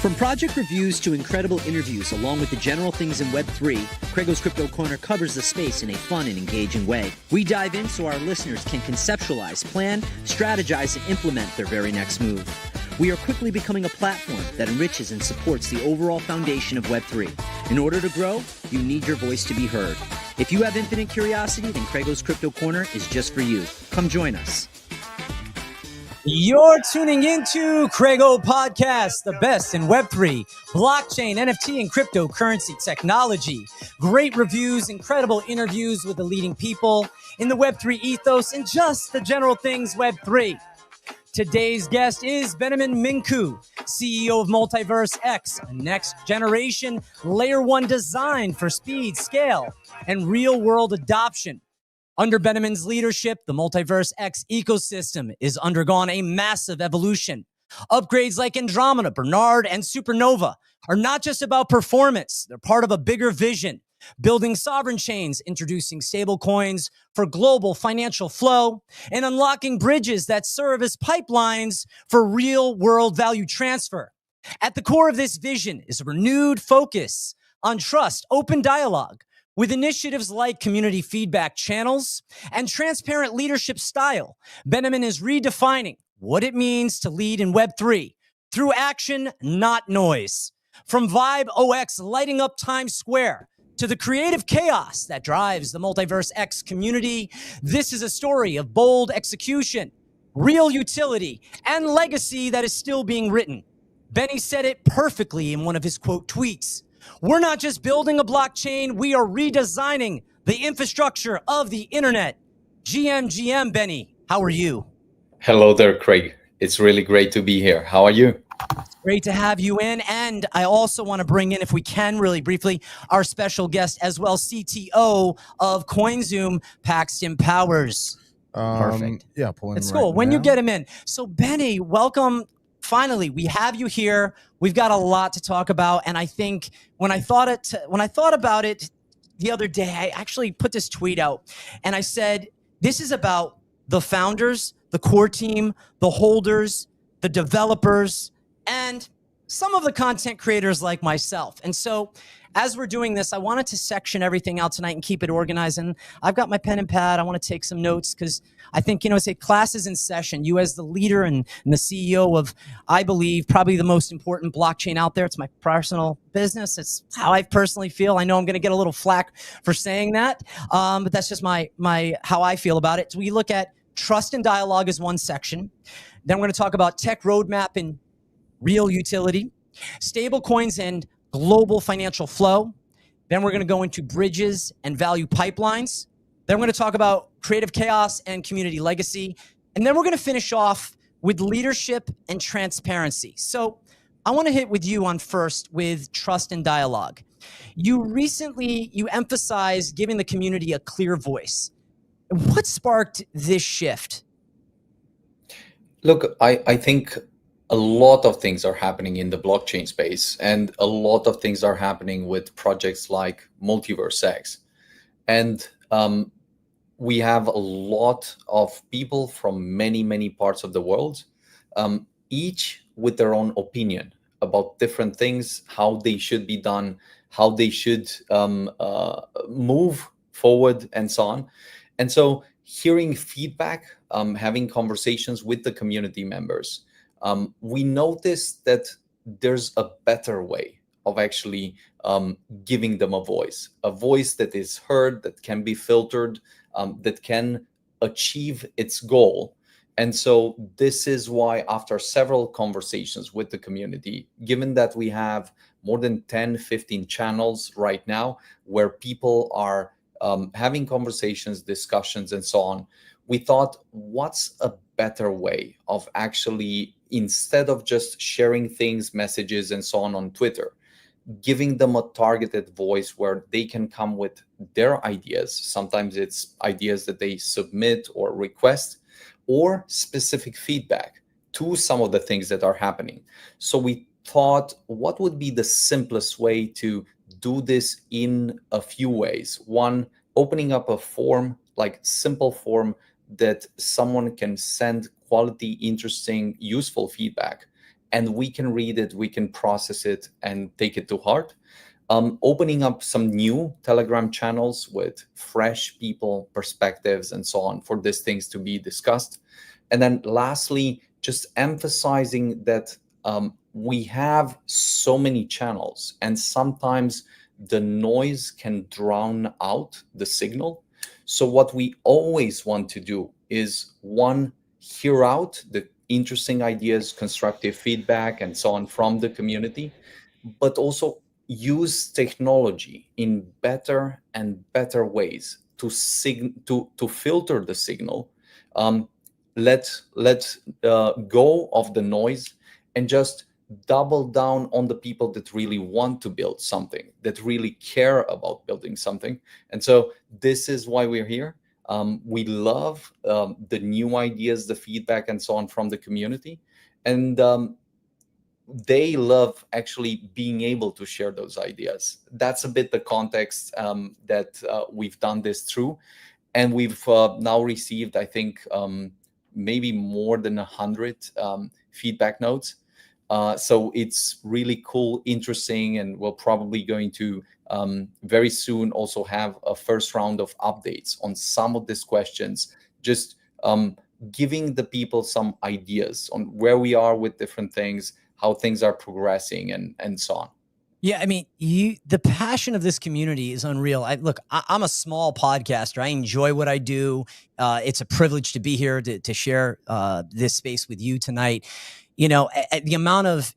From project reviews to incredible interviews, along with the general things in Web3, Craigos Crypto Corner covers the space in a fun and engaging way. We dive in so our listeners can conceptualize, plan, strategize, and implement their very next move. We are quickly becoming a platform that enriches and supports the overall foundation of Web3. In order to grow, you need your voice to be heard. If you have infinite curiosity, then Craigos Crypto Corner is just for you. Come join us. You're tuning into Crago Podcast, the best in Web3, blockchain, NFT, and cryptocurrency technology. Great reviews, incredible interviews with the leading people in the Web3 ethos, and just the general things Web3. Today's guest is Beniamin Mincu, CEO of MultiversX, a next-generation Layer 1 design for speed, scale, and real-world adoption. Under Beniamin's leadership, the MultiversX ecosystem is undergone a massive evolution. Upgrades like Andromeda, Bernard, and Supernova are not just about performance. They're part of a bigger vision, building sovereign chains, introducing stablecoins for global financial flow, and unlocking bridges that serve as pipelines for real-world value transfer. At the core of this vision is a renewed focus on trust, open dialogue, with initiatives like community feedback channels and transparent leadership style. Beniamin is redefining what it means to lead in Web3 through action, not noise. From VibeOX lighting up Times Square to the creative chaos that drives the MultiversX community, this is a story of bold execution, real utility, and legacy that is still being written. Benny said it perfectly in one of his quote tweets. We're not just building a blockchain, we are redesigning the infrastructure of the internet. GM, Benny, how are you? Hello there, Craig. It's really great to be here. How are you? It's great to have you in. And I also want to bring in, if we can really briefly, our special guest as well, CTO of CoinZoom, Paxton Powers. Perfect. Yeah, pulling it's him cool right when now. you get him in. So Benny, welcome. Finally, we have you here. We've got a lot to talk about, and I think when I thought about it the other day, I actually put this tweet out, and I said, "This is about the founders, the core team, the holders, the developers, and some of the content creators like myself." And so, as we're doing this, I wanted to section everything out tonight and keep it organized. And I've got my pen and pad. I want to take some notes because I think, it's a class is in session. You as the leader and the CEO of, I believe, probably the most important blockchain out there. It's my personal business. It's how I personally feel. I know I'm going to get a little flack for saying that, but that's just my how I feel about it. So we look at trust and dialogue as one section. Then we're going to talk about tech roadmap and real utility, stable coins and global financial flow. Then we're going to go into bridges and value pipelines. Then we're going to talk about creative chaos and community legacy. And then we're going to finish off with leadership and transparency. So I want to hit with you on first with trust and dialogue. You emphasized giving the community a clear voice. What sparked this shift? Look, I think a lot of things are happening in the blockchain space, and a lot of things are happening with projects like MultiversX. And we have a lot of people from many, many parts of the world, each with their own opinion about different things, how they should be done, how they should move forward, and so on. And so hearing feedback, having conversations with the community members, we noticed that there's a better way of actually giving them a voice that is heard, that can be filtered, that can achieve its goal. And so this is why, after several conversations with the community, given that we have more than 10, 15 channels right now where people are having conversations, discussions, and so on, we thought, what's a better way of actually, instead of just sharing things, messages, and so on Twitter, giving them a targeted voice where they can come with their ideas. Sometimes it's ideas that they submit or request, or specific feedback to some of the things that are happening. So we thought, what would be the simplest way to do this in a few ways? One, opening up a form, like simple form that someone can send quality, interesting, useful feedback. and we can read it, we can process it, and take it to heart. Opening up some new Telegram channels with fresh people, perspectives, and so on for these things to be discussed. And then lastly, just emphasizing that we have so many channels, and sometimes the noise can drown out the signal. So what we always want to do is, one, hear out the interesting ideas, constructive feedback, and so on from the community, but also use technology in better and better ways to filter the signal. Let go of the noise and just double down on the people that really want to build something, that really care about building something. And so this is why we're here. We love the new ideas, the feedback, and so on from the community. And they love actually being able to share those ideas. That's a bit the context that we've done this through. And we've now received, I think, maybe more than 100 feedback notes. So it's really cool, interesting, and we're probably going to very soon also have a first round of updates on some of these questions, just giving the people some ideas on where we are with different things, how things are progressing, and so on. Yeah, I mean, the passion of this community is unreal. I'm a small podcaster. I enjoy what I do. It's a privilege to be here to share this space with you tonight. You know, the amount of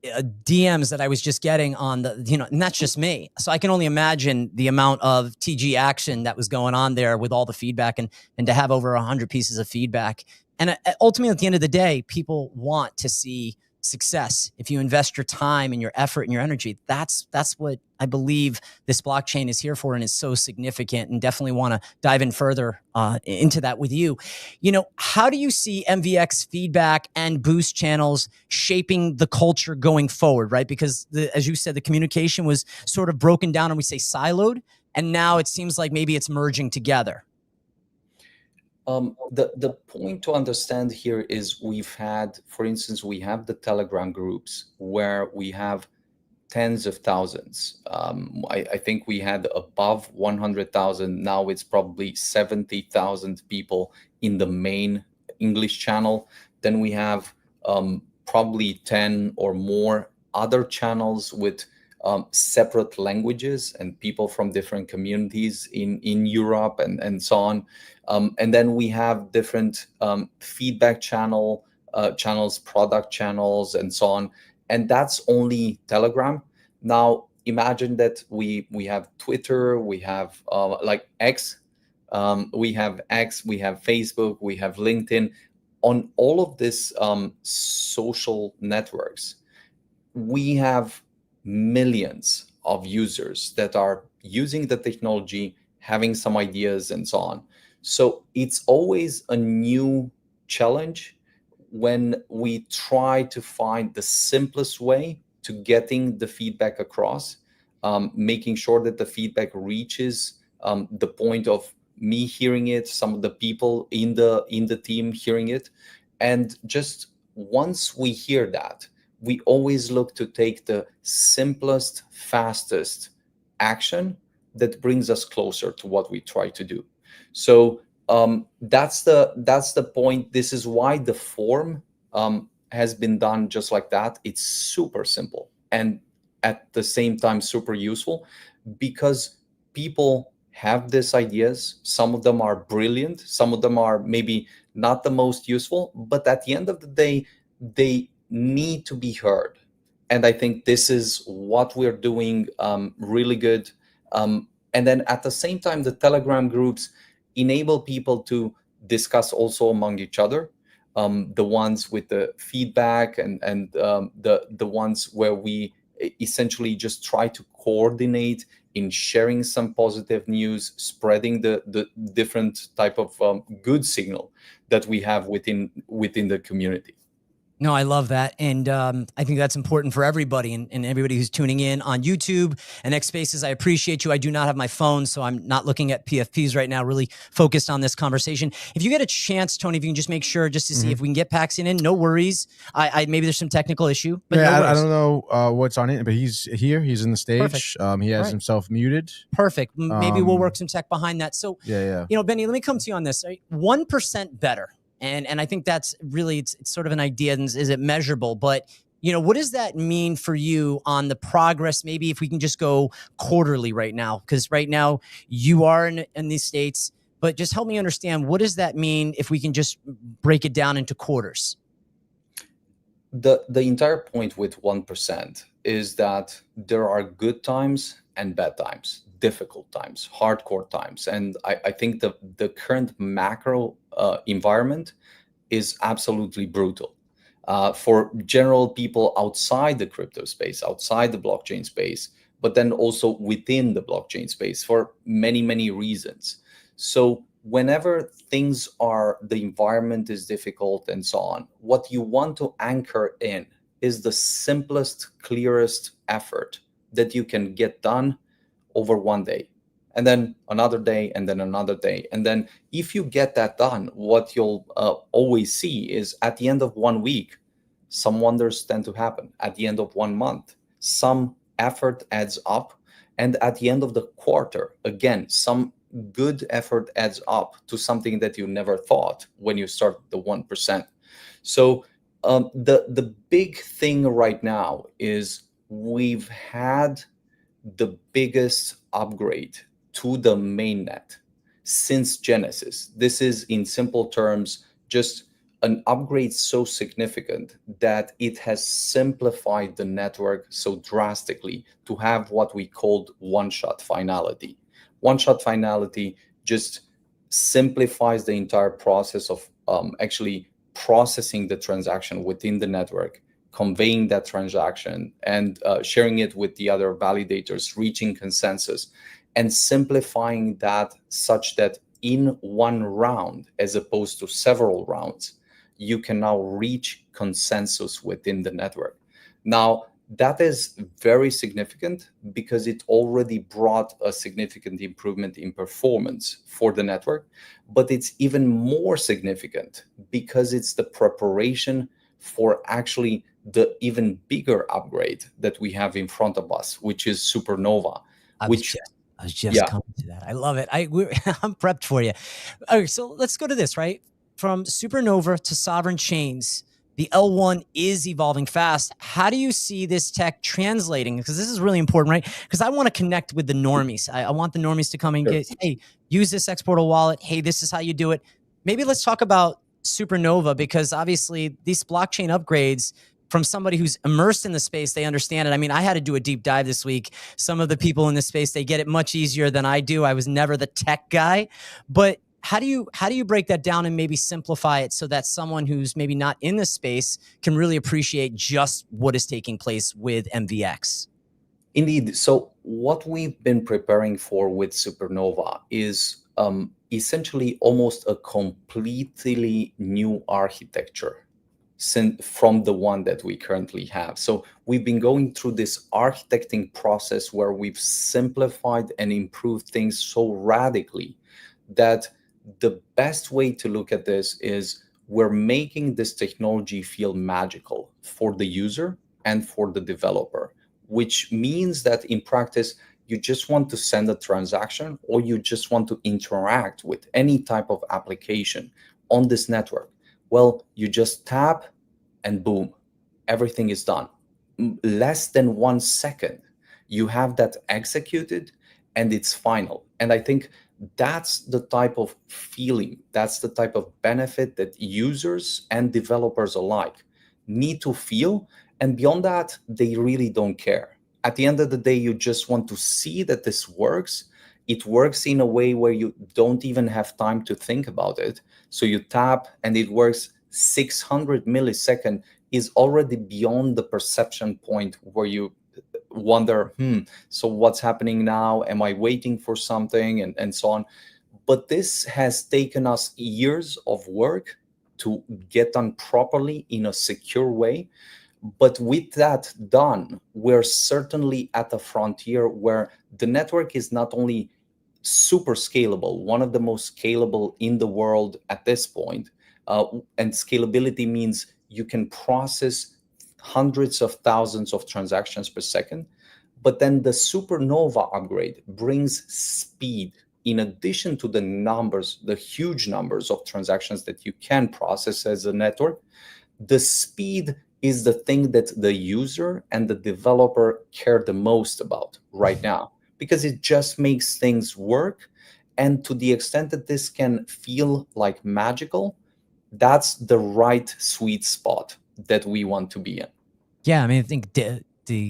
DMs that I was just getting on and that's just me. So I can only imagine the amount of TG action that was going on there with all the feedback, and to have over 100 pieces of feedback. And ultimately, at the end of the day, people want to see success. If you invest your time and your effort and your energy, that's what I believe this blockchain is here for, and is so significant, and definitely want to dive in further into that with you. You know, how do you see MVX feedback and boost channels shaping the culture going forward, right? Because as you said, the communication was sort of broken down, and we say siloed, and now it seems like maybe it's merging together. The point to understand here is for instance, we have the Telegram groups where we have tens of thousands. I think we had above 100,000. Now it's probably 70,000 people in the main English channel. Then we have probably 10 or more other channels with separate languages and people from different communities in Europe and so on. And then we have different feedback channels, product channels, and so on. And that's only Telegram. Now imagine that we have Twitter, we have like X, we have Facebook, we have LinkedIn. On all of these social networks, we have millions of users that are using the technology, having some ideas, and so on. So it's always a new challenge when we try to find the simplest way to getting the feedback across, making sure that the feedback reaches the point of me hearing it, some of the people in the team hearing it. And just once we hear that, we always look to take the simplest, fastest action that brings us closer to what we try to do. So that's the point. This is why the form has been done just like that. It's super simple and at the same time super useful, because people have these ideas. Some of them are brilliant, some of them are maybe not the most useful, but at the end of the day, they need to be heard. And I think this is what we're doing really good. And then at the same time, the Telegram groups enable people to discuss also among each other, the ones with the feedback and the ones where we essentially just try to coordinate in sharing some positive news, spreading the different type of good signal that we have within the community. No, I love that. And I think that's important for everybody and everybody who's tuning in on YouTube and X Spaces. I appreciate you. I do not have my phone, so I'm not looking at PFPs right now, really focused on this conversation. If you get a chance, Tony, if you can just make sure just to see if we can get Paxton in, no worries. I maybe there's some technical issue, but Yeah, no worries. I don't know what's on it, but he's here. He's in the stage. Perfect. He has Right. himself muted. Perfect. Maybe we'll work some tech behind that. So, Yeah. you know, Benny, let me come to you on this. Right? 1% better. And I think that's really, it's sort of an idea. And is it measurable? But, you know, what does that mean for you on the progress? Maybe if we can just go quarterly right now, because right now you are in these states, but just help me understand, what does that mean if we can just break it down into quarters? The entire point with 1% is that there are good times and bad times, difficult times, hardcore times. And I think the current macro environment is absolutely brutal for general people outside the crypto space, outside the blockchain space, but then also within the blockchain space for many, many reasons. So whenever the environment is difficult and so on, what you want to anchor in is the simplest, clearest effort that you can get done over one day, and then another day, and then another day. And then if you get that done, what you'll always see is at the end of 1 week, some wonders tend to happen. At the end of 1 month, some effort adds up. And at the end of the quarter, again, some good effort adds up to something that you never thought when you start the 1%. So the big thing right now is we've had the biggest upgrade to the mainnet since Genesis. This is, in simple terms, just an upgrade so significant that it has simplified the network so drastically to have what we called one-shot finality. One-shot finality just simplifies the entire process of actually processing the transaction within the network, conveying that transaction, and sharing it with the other validators, reaching consensus, and simplifying that such that in one round, as opposed to several rounds, you can now reach consensus within the network. Now, that is very significant because it already brought a significant improvement in performance for the network, but it's even more significant because it's the preparation for actually the even bigger upgrade that we have in front of us, which is Supernova. I was just coming to that. I love it. I'm prepped for you. Okay, so let's go to this, right? From Supernova to Sovereign Chains, the L1 is evolving fast. How do you see this tech translating? Because this is really important, right? Because I want to connect with the normies. I want the normies to come and get, hey, use this Exportal wallet. Hey, this is how you do it. Maybe let's talk about Supernova, because obviously these blockchain upgrades, from somebody who's immersed in the space, they understand it. I mean, I had to do a deep dive this week. Some of the people in this space, they get it much easier than I do. I was never the tech guy, but how do you break that down and maybe simplify it so that someone who's maybe not in this space can really appreciate just what is taking place with MVX? Indeed. So what we've been preparing for with Supernova is essentially almost a completely new architecture from the one that we currently have. So we've been going through this architecting process where we've simplified and improved things so radically that the best way to look at this is we're making this technology feel magical for the user and for the developer, which means that in practice, you just want to send a transaction or you just want to interact with any type of application on this network. Well, you just tap and boom, everything is done. Less than 1 second, you have that executed and it's final. And I think that's the type of feeling, that's the type of benefit that users and developers alike need to feel. And beyond that, they really don't care. At the end of the day, you just want to see that this works. It works in a way where you don't even have time to think about it. So you tap and it works. 600 millisecond is already beyond the perception point where you wonder, so what's happening now? Am I waiting for something? And so on. But this has taken us years of work to get done properly in a secure way. But with that done, we're certainly at a frontier where the network is not only super scalable, one of the most scalable in the world at this point. And scalability means you can process hundreds of thousands of transactions per second. But then the supernova upgrade brings speed in addition to the numbers, the huge numbers of transactions that you can process as a network. The speed is the thing that the user and the developer care the most about right now, because it just makes things work. And to the extent that this can feel like magical, that's the right sweet spot that we want to be in. Yeah, I mean, I think the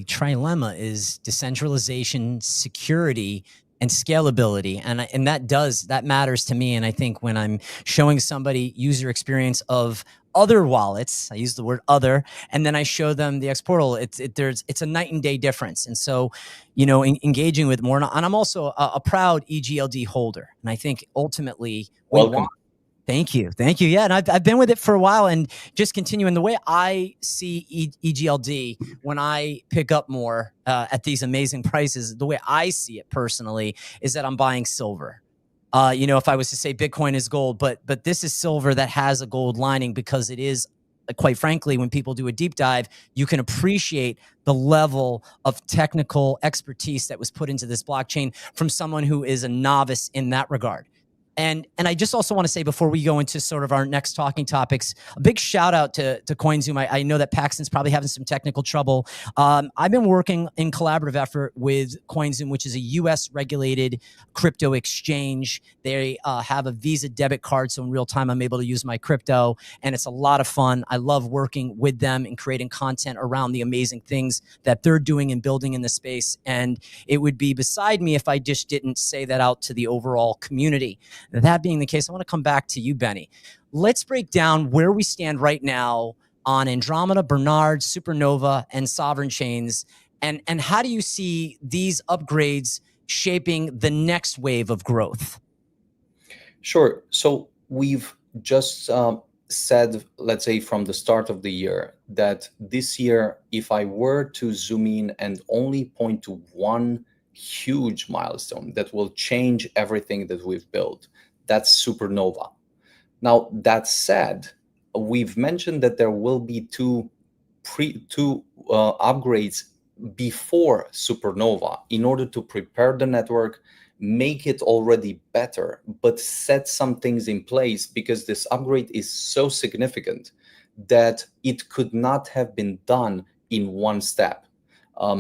trilemma is decentralization, security, and scalability, and that matters to me. And I think when I'm showing somebody user experience of other wallets, I use the word other, and then I show them the X portal, it's a night and day difference. And so, engaging with more, and I'm also a proud EGLD holder, and I think ultimately we Welcome. Thank you. Yeah. And I've been with it for a while, and just continuing the way I see EGLD when I pick up more at these amazing prices, the way I see it personally is that I'm buying silver. If I was to say Bitcoin is gold, but this is silver that has a gold lining, because it is, quite frankly, when people do a deep dive, you can appreciate the level of technical expertise that was put into this blockchain from someone who is a novice in that regard. And I just also want to say, before we go into sort of our next talking topics, a big shout out to CoinZoom. I know that Paxton's probably having some technical trouble. I've been working in collaborative effort with CoinZoom, which is a U.S. regulated crypto exchange. They have a Visa debit card, so in real time I'm able to use my crypto, and it's a lot of fun. I love working with them and creating content around the amazing things that they're doing and building in the space. And it would be beside me if I just didn't say that out to the overall community. That being the case, I want to come back to you, Benny. Let's break down where we stand right now on Andromeda, Bernard, Supernova, and Sovereign chains, and how do you see these upgrades shaping the next wave of growth? Sure. So we've just said, let's say from the start of the year, that this year, if I were to zoom in and only point to one huge milestone that will change everything that we've built, that's Supernova. Now, that said, we've mentioned that there will be two upgrades before Supernova in order to prepare the network, make it already better, but set some things in place, because this upgrade is so significant that it could not have been done in one step.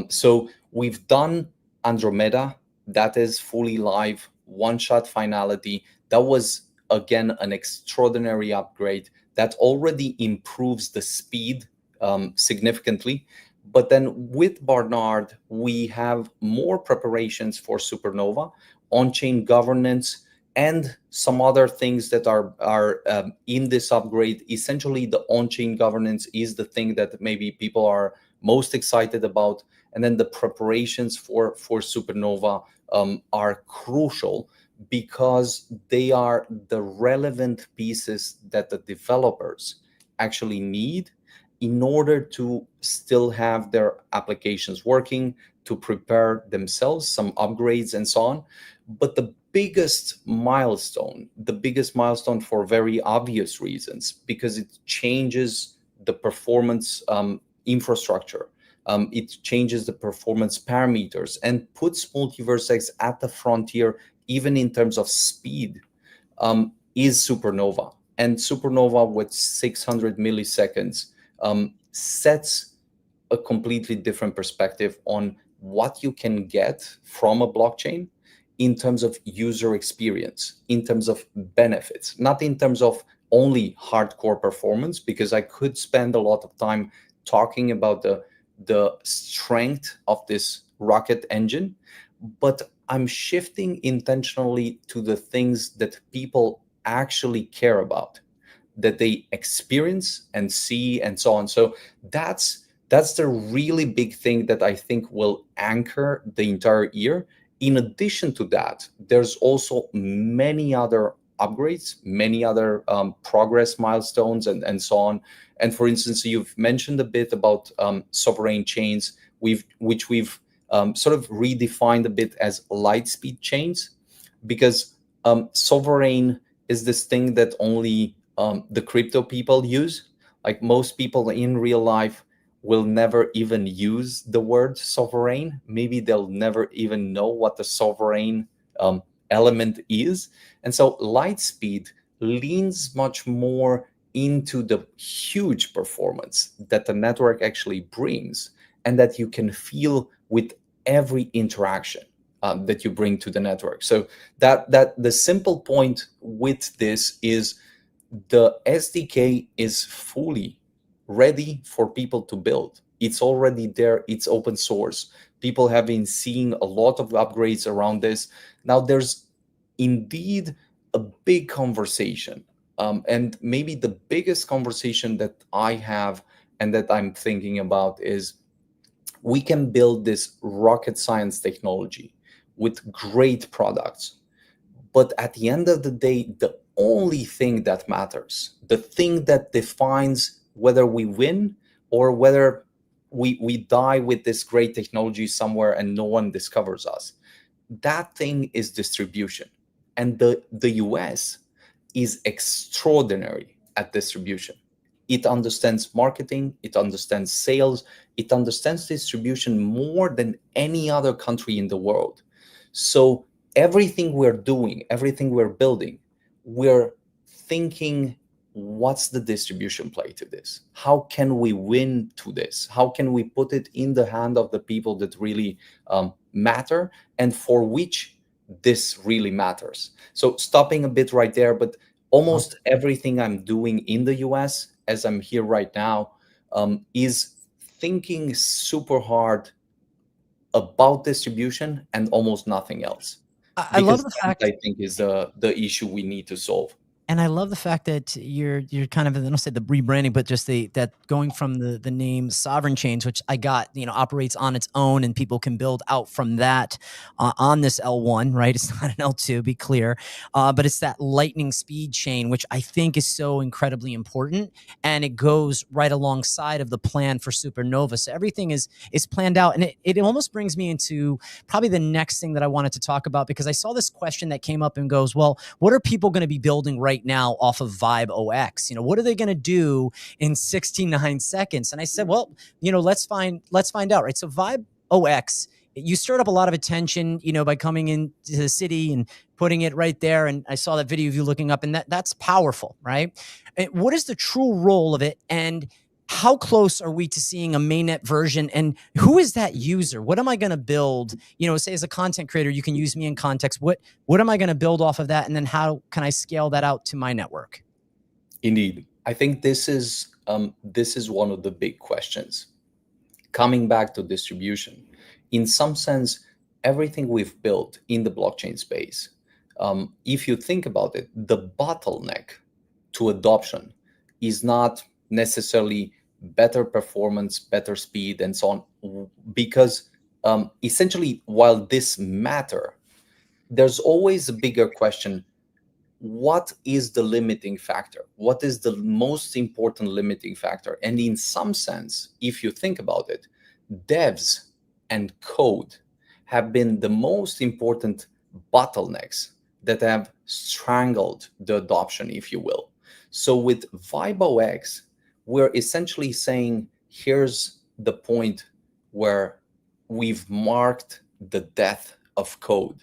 So we've done Andromeda, that is fully live, one-shot finality. That was, again, an extraordinary upgrade that already improves the speed significantly. But then with Barnard, we have more preparations for Supernova, on-chain governance, and some other things that are in this upgrade. Essentially, the on-chain governance is the thing that maybe people are most excited about. And then the preparations for Supernova are crucial, because they are the relevant pieces that the developers actually need in order to still have their applications working, to prepare themselves, some upgrades and so on. But the biggest milestone for very obvious reasons, because it changes the performance infrastructure, it changes the performance parameters, and puts MultiversX at the frontier, even in terms of speed, is Supernova. And Supernova with 600 milliseconds sets a completely different perspective on what you can get from a blockchain in terms of user experience, in terms of benefits, not in terms of only hardcore performance, because I could spend a lot of time talking about the strength of this rocket engine, but I'm shifting intentionally to the things that people actually care about, that they experience and see and so on. So that's the really big thing that I think will anchor the entire year. In addition to that, there's also many other upgrades, many other progress milestones, and so on. And for instance, you've mentioned a bit about sovereign chains, which we've sort of redefined a bit as light speed chains, because sovereign is this thing that only the crypto people use. Like most people in real life will never even use the word sovereign. Maybe they'll never even know what the sovereign element is. And so Lightspeed leans much more into the huge performance that the network actually brings, and that you can feel with every interaction that you bring to the network. So that the simple point with this is the SDK is fully ready for people to build. It's already there. It's open source. People have been seeing a lot of upgrades around this. Now there's indeed a big conversation, and maybe the biggest conversation that I have and that I'm thinking about is, we can build this rocket science technology with great products, but at the end of the day, the only thing that matters, the thing that defines whether we win or whether we die with this great technology somewhere and no one discovers us, that thing is distribution. And the US is extraordinary at distribution. It understands marketing, it understands sales, it understands distribution more than any other country in the world. So everything we're doing, everything we're building, we're thinking, what's the distribution play to this? How can we win to this? How can we put it in the hand of the people that really matter and for which this really matters? So stopping a bit right there, but almost everything I'm doing in the US as I'm here right now is thinking super hard about distribution and almost nothing else. I love the That, fact, I think, is the issue we need to solve. and I love the fact that you're kind of, I don't say the rebranding, but just that going from the name Sovereign Chains, which I got, operates on its own and people can build out from that on this L1, right? It's not an L2, be clear, but it's that lightning speed chain, which I think is so incredibly important, and it goes right alongside of the plan for Supernova. So everything is planned out, and it almost brings me into probably the next thing that I wanted to talk about, because I saw this question that came up and goes, well, what are people going to be building right now off of VibeOX? What are they going to do in 69 seconds? And I said, well, let's find out, right? So VibeOX, you stirred up a lot of attention, by coming into the city and putting it right there. And I saw that video of you looking up, and that's powerful, right? And what is the true role of it? And how close are we to seeing a mainnet version? And who is that user? What am I going to build? Say as a content creator, you can use me in context. What am I going to build off of that? And then how can I scale that out to my network? Indeed. I think this is one of the big questions. Coming back to distribution, in some sense, everything we've built in the blockchain space, if you think about it, the bottleneck to adoption is not necessarily better performance, better speed, and so on, because essentially, while this matter, there's always a bigger question: what is the limiting factor? What is the most important limiting factor? And in some sense, if you think about it, devs and code have been the most important bottlenecks that have strangled the adoption, if you will. So with VibeOX, we're essentially saying, here's the point where we've marked the death of code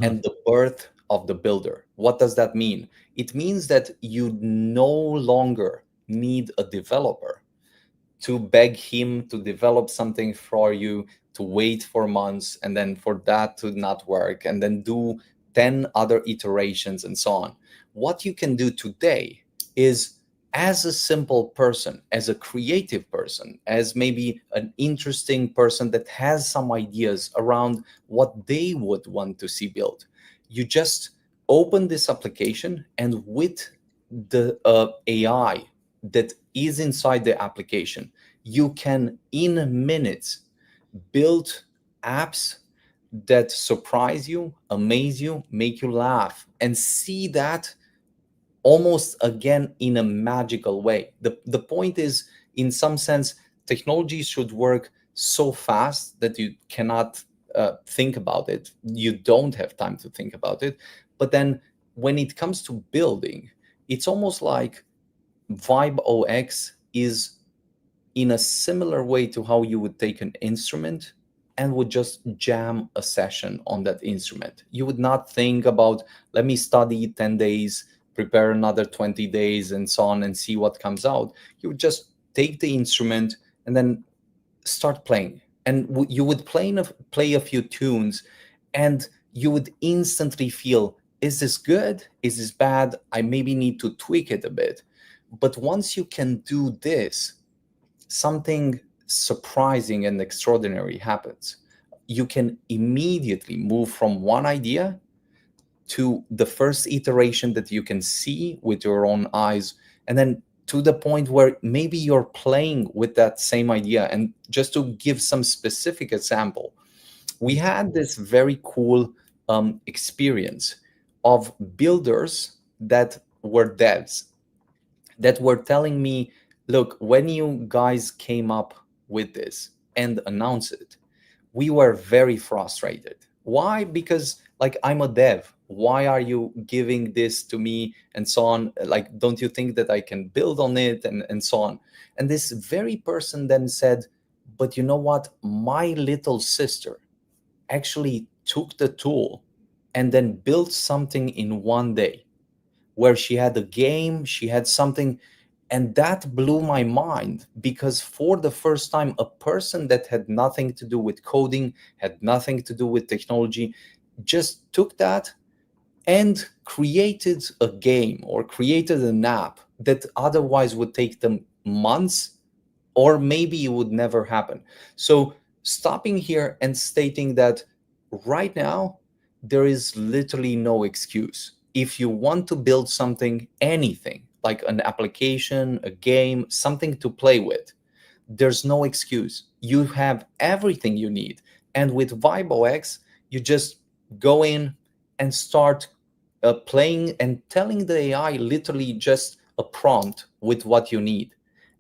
and the birth of the builder. What does that mean? It means that you no longer need a developer to beg him to develop something for you, to wait for months, and then for that to not work, and then do 10 other iterations and so on. What you can do today is, as a simple person, as a creative person, as maybe an interesting person that has some ideas around what they would want to see built, you just open this application, and with the AI that is inside the application, you can in minutes build apps that surprise you, amaze you, make you laugh, and see that almost again in a magical way. The point is, in some sense, technology should work so fast that you cannot think about it. You don't have time to think about it. But then when it comes to building, it's almost like VibeOX is in a similar way to how you would take an instrument and would just jam a session on that instrument. You would not think about, let me study 10 days, prepare another 20 days, and so on, and see what comes out. You would just take the instrument and then start playing. And you would play a few tunes, and you would instantly feel, is this good? Is this bad? I maybe need to tweak it a bit. But once you can do this, something surprising and extraordinary happens. You can immediately move from one idea to the first iteration that you can see with your own eyes, and then to the point where maybe you're playing with that same idea. And just to give some specific example, we had this very cool experience of builders that were devs that were telling me, look, when you guys came up with this and announced it, we were very frustrated. Why? Because like, I'm a dev. Why are you giving this to me? And so on. Like, don't you think that I can build on it? And so on. And this very person then said, but you know what? My little sister actually took the tool and then built something in one day, where she had a game, she had something. And that blew my mind, because for the first time, a person that had nothing to do with coding, had nothing to do with technology, just took that and created a game or created an app that otherwise would take them months, or maybe it would never happen. So stopping here and stating that right now, there is literally no excuse. If you want to build something, anything, like an application, a game, something to play with, there's no excuse. You have everything you need. And with VibeOX, you just go in and start playing and telling the AI literally just a prompt with what you need,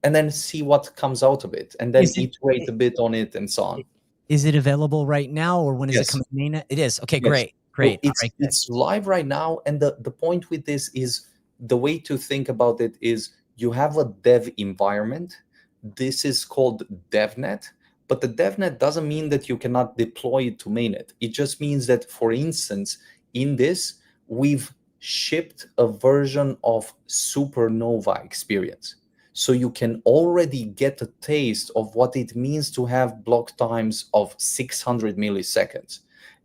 and then see what comes out of it, and then iterate a bit on it and so on. Is it available right now, or when is Yes. it coming main? It is. Okay, Yes. great. So it's live right now. And the point with this is, the way to think about it is, you have a dev environment. This is called DevNet. But the DevNet doesn't mean that you cannot deploy it to mainnet. It just means that, for instance, in this, we've shipped a version of Supernova experience. So you can already get a taste of what it means to have block times of 600 milliseconds.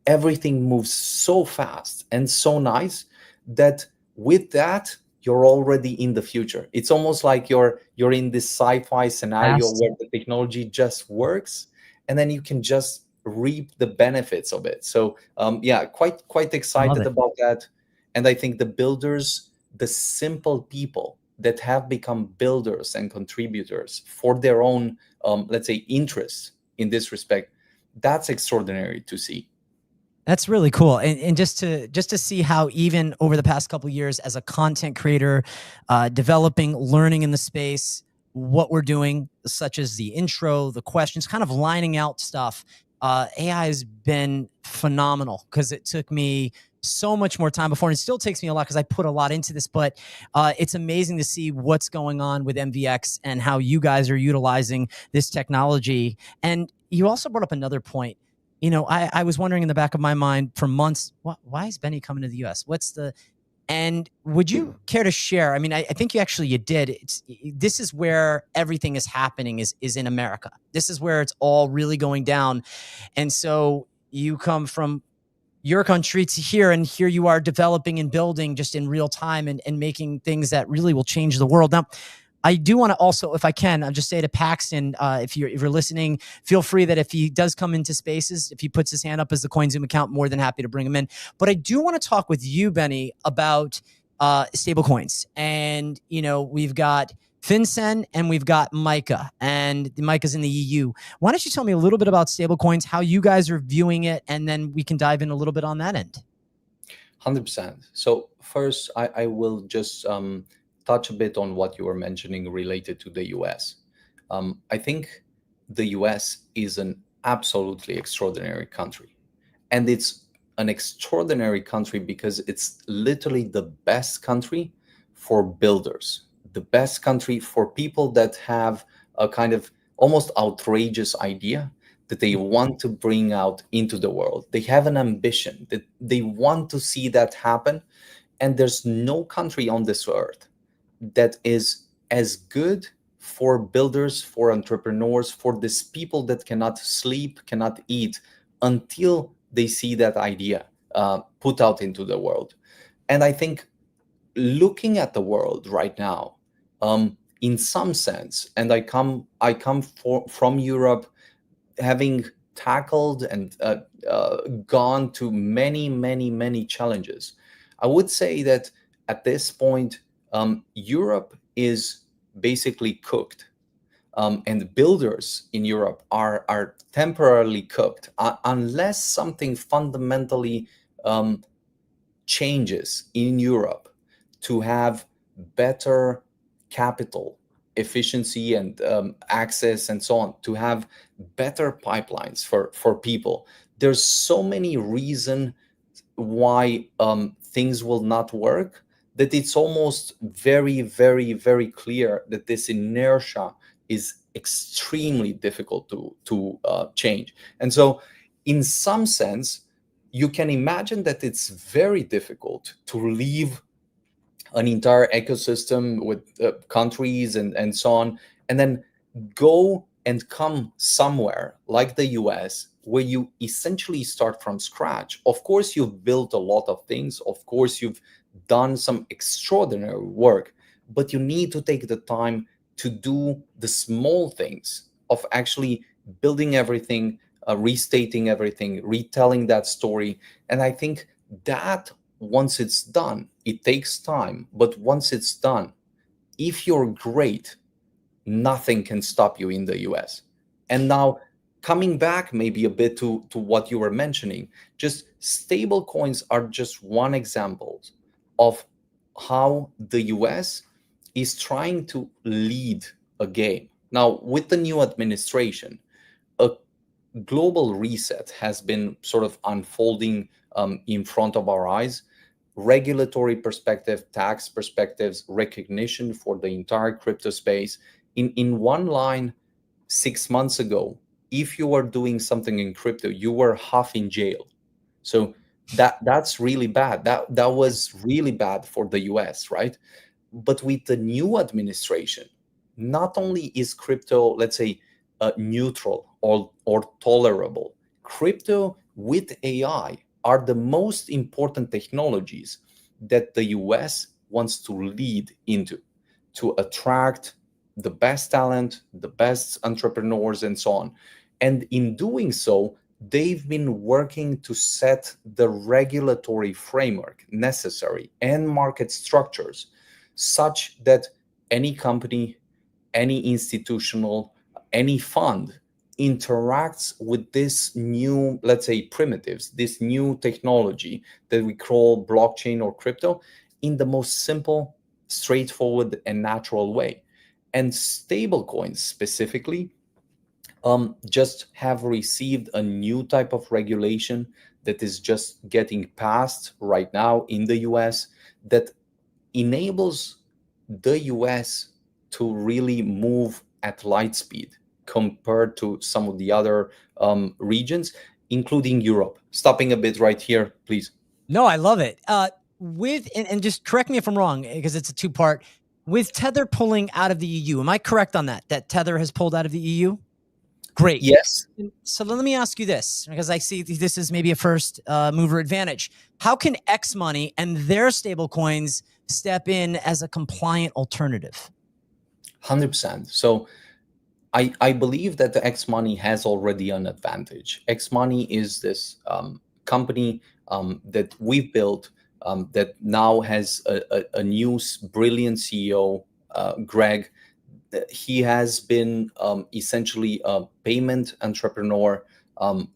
Everything moves so fast and so nice that with that, you're already in the future. It's almost like you're in this sci-fi scenario where the technology just works, and then you can just reap the benefits of it. So yeah, quite excited about that. And I think the builders, the simple people that have become builders and contributors for their own, let's say, interests in this respect, that's extraordinary to see. That's really cool. And just to see how, even over the past couple of years as a content creator, developing, learning in the space, what we're doing, such as the intro, the questions, kind of lining out stuff, AI has been phenomenal, because it took me so much more time before, and it still takes me a lot because I put a lot into this, but it's amazing to see what's going on with MVX and how you guys are utilizing this technology. And you also brought up another point. You know, I was wondering in the back of my mind for months, why is Benny coming to the US? And would you care to share? I mean, I think you did. This is where everything is happening, is in America. This is where it's all really going down. And so you come from your country to here, and here you are developing and building just in real time, and making things that really will change the world. Now, I do want to also, if I can, I'll just say to Paxton, if you're listening, feel free that if he does come into spaces, if he puts his hand up as the CoinZoom account, more than happy to bring him in. But I do want to talk with you, Benny, about stable coins. And, you know, we've got FinCEN, and we've got Micah, and Micah's in the EU. Why don't you tell me a little bit about stablecoins, how you guys are viewing it, and then we can dive in a little bit on that end. 100%. So first, I will just touch a bit on what you were mentioning related to the US. I think the US is an absolutely extraordinary country. And it's an extraordinary country because it's literally the best country for builders, the best country for people that have a kind of almost outrageous idea that they want to bring out into the world. They have an ambition that they want to see that happen. And there's no country on this earth that is as good for builders, for entrepreneurs, for these people that cannot sleep, cannot eat until they see that idea put out into the world. And I think looking at the world right now, in some sense, and I come from Europe, having tackled and gone to many challenges, I would say that at this point, Europe is basically cooked. And builders in Europe are temporarily cooked unless something fundamentally changes in Europe to have better capital efficiency and access and so on, to have better pipelines for people. There's so many reasons why things will not work that it's almost very clear that this inertia is extremely difficult to change. And so in some sense, you can imagine that it's very difficult to leave an entire ecosystem with countries and so on, and then go and come somewhere like the US where you essentially start from scratch. Of course, you've built a lot of things. Of course, you've done some extraordinary work, but you need to take the time to do the small things of actually building everything, restating everything, retelling that story. And I think that once it's done, it takes time, but once it's done, if you're great, nothing can stop you in the US. And now coming back maybe a bit to what you were mentioning, just stable coins are just one example of how the US is trying to lead a game. Now, with the new administration, a global reset has been sort of unfolding in front of our eyes. Regulatory perspective, tax perspectives, recognition for the entire crypto space. In one line, 6 months ago, if you were doing something in crypto, you were half in jail. So that's really bad. That was really bad for the US, right? But with the new administration, not only is crypto, let's say, neutral or tolerable, crypto with AI are the most important technologies that the US wants to lead into, to attract the best talent, the best entrepreneurs, and so on. And in doing so, they've been working to set the regulatory framework necessary and market structures such that any company, any institutional, any fund interacts with this new, let's say, primitives, this new technology that we call blockchain or crypto in the most simple, straightforward, and natural way. And stablecoins specifically just have received a new type of regulation that is just getting passed right now in the US that enables the US to really move at light speed compared to some of the other regions, including Europe. Stopping a bit right here, please. No, I love it. And just correct me if I'm wrong, because it's a two-part. With Tether pulling out of the EU, am I correct on that? That Tether has pulled out of the EU? Great. Yes. So let me ask you this, because I see this is maybe a first mover advantage. How can X Money and their stable coins step in as a compliant alternative? 100%. So I believe that the X Money has already an advantage. X Money is this company that we've built that now has a new brilliant CEO, Greg, he has been essentially a payment entrepreneur,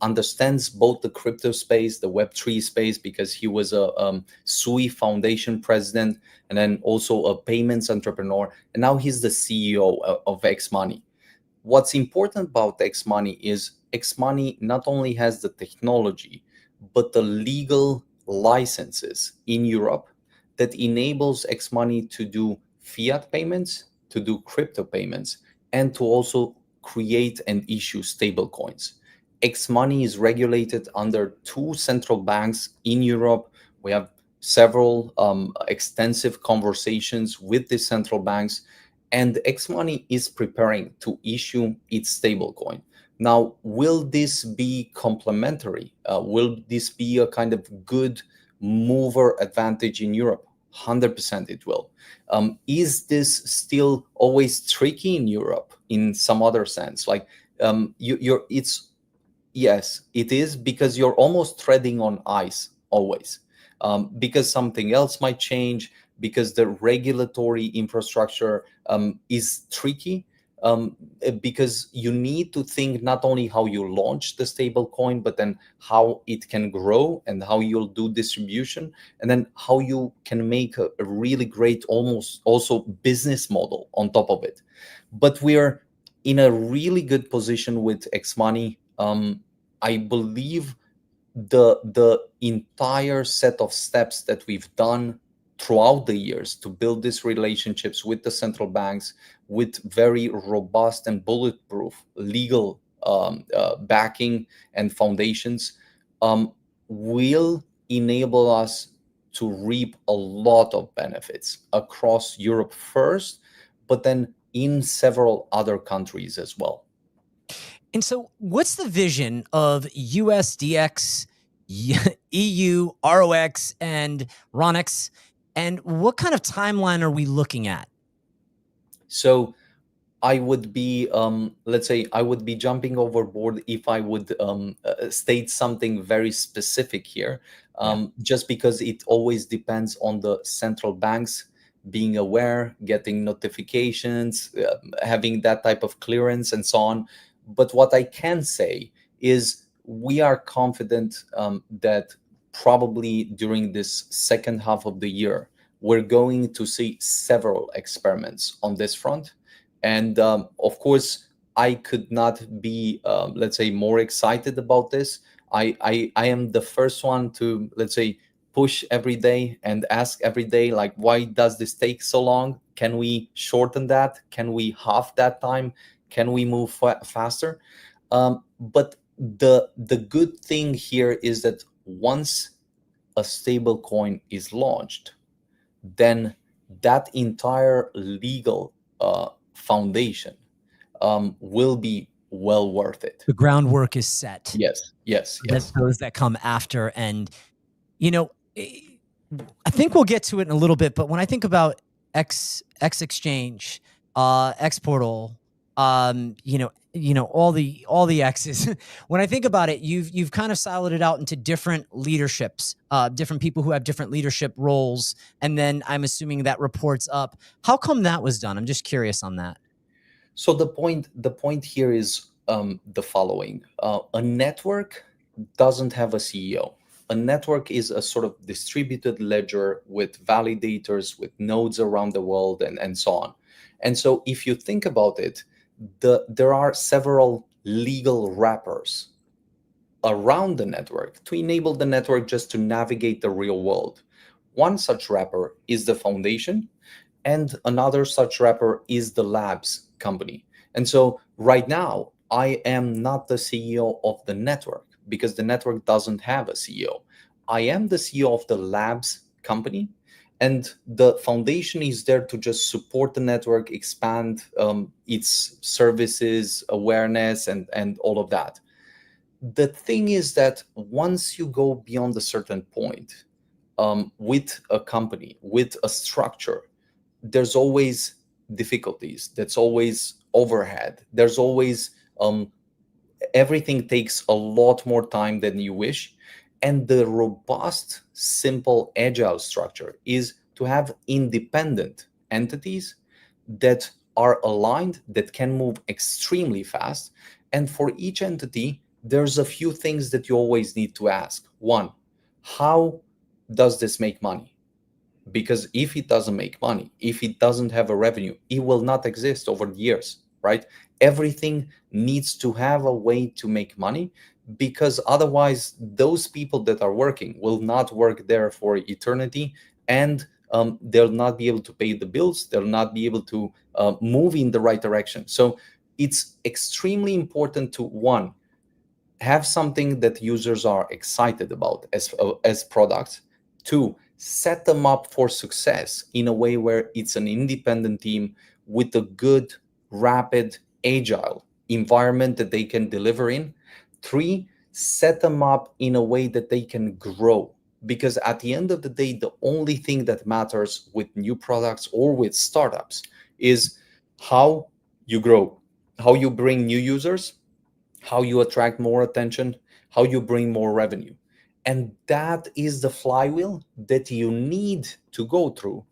understands both the crypto space, the Web3 space, because he was a SUI Foundation president, and then also a payments entrepreneur. And now he's the CEO of X Money. What's important about X Money is X Money not only has the technology, but the legal licenses in Europe that enables X Money to do fiat payments, to do crypto payments, and to also create and issue stable coins. X Money is regulated under 2 central banks in Europe. We have several extensive conversations with the central banks, and X Money is preparing to issue its stablecoin. Now, will this be complementary? Will this be a kind of good mover advantage in Europe? 100% it will. Is this still always tricky in Europe in some other sense? Like yes, it is, because you're almost treading on ice always, because something else might change, because the regulatory infrastructure is tricky, because you need to think not only how you launch the stable coin, but then how it can grow and how you'll do distribution, and then how you can make a really great, almost also business model on top of it. But we're in a really good position with X Money. I believe the entire set of steps that we've done throughout the years to build these relationships with the central banks, with very robust and bulletproof legal backing and foundations, will enable us to reap a lot of benefits across Europe first, but then in several other countries as well. And so what's the vision of USDX, EU, ROX, and RONX? And what kind of timeline are we looking at? So I would be, let's say, I would be jumping overboard if I would state something very specific here, just because it always depends on the central banks being aware, getting notifications, having that type of clearance and so on. But what I can say is we are confident that probably during this second half of the year, we're going to see several experiments on this front. And of course, I could not be, let's say, more excited about this. I am the first one to, let's say, push every day and ask every day, like, why does this take so long? Can we shorten that? Can we half that time? Can we move faster? But the good thing here is that once a stable coin is launched, then that entire legal foundation will be well worth it. The groundwork is set. Yes. Those that come after. And, you know, I think we'll get to it in a little bit, but when I think about X Exchange, X Portal, all the X's. When I think about it, you've kind of siloed it out into different leaderships, different people who have different leadership roles, and then I'm assuming that reports up. How come that was done? I'm just curious on that. So the point here is the following: a network doesn't have a CEO. A network is a sort of distributed ledger with validators, with nodes around the world, and so on. And so if you think about it, there are several legal wrappers around the network to enable the network just to navigate the real world. One such wrapper is the foundation, and another such wrapper is the labs company. And so right now, I am not the CEO of the network because the network doesn't have a CEO. I am the CEO of the labs company, and the foundation is there to just support the network, expand its services, awareness, and all of that. The thing is that once you go beyond a certain point with a company, with a structure, there's always difficulties. There's always overhead. There's always everything takes a lot more time than you wish. And the robust, simple, agile structure is to have independent entities that are aligned, that can move extremely fast. And for each entity, there's a few things that you always need to ask. One, how does this make money? Because if it doesn't make money, if it doesn't have a revenue, it will not exist over the years, right? Everything needs to have a way to make money, because otherwise those people that are working will not work there for eternity, and they'll not be able to pay the bills, they'll not be able to move in the right direction. So it's extremely important to, one, have something that users are excited about as products. Two, set them up for success in a way where it's an independent team with a good, rapid, agile environment that they can deliver in. Three, set them up in a way that they can grow, because at the end of the day, the only thing that matters with new products or with startups is how you grow, how you bring new users, how you attract more attention, how you bring more revenue. And that is the flywheel that you need to go through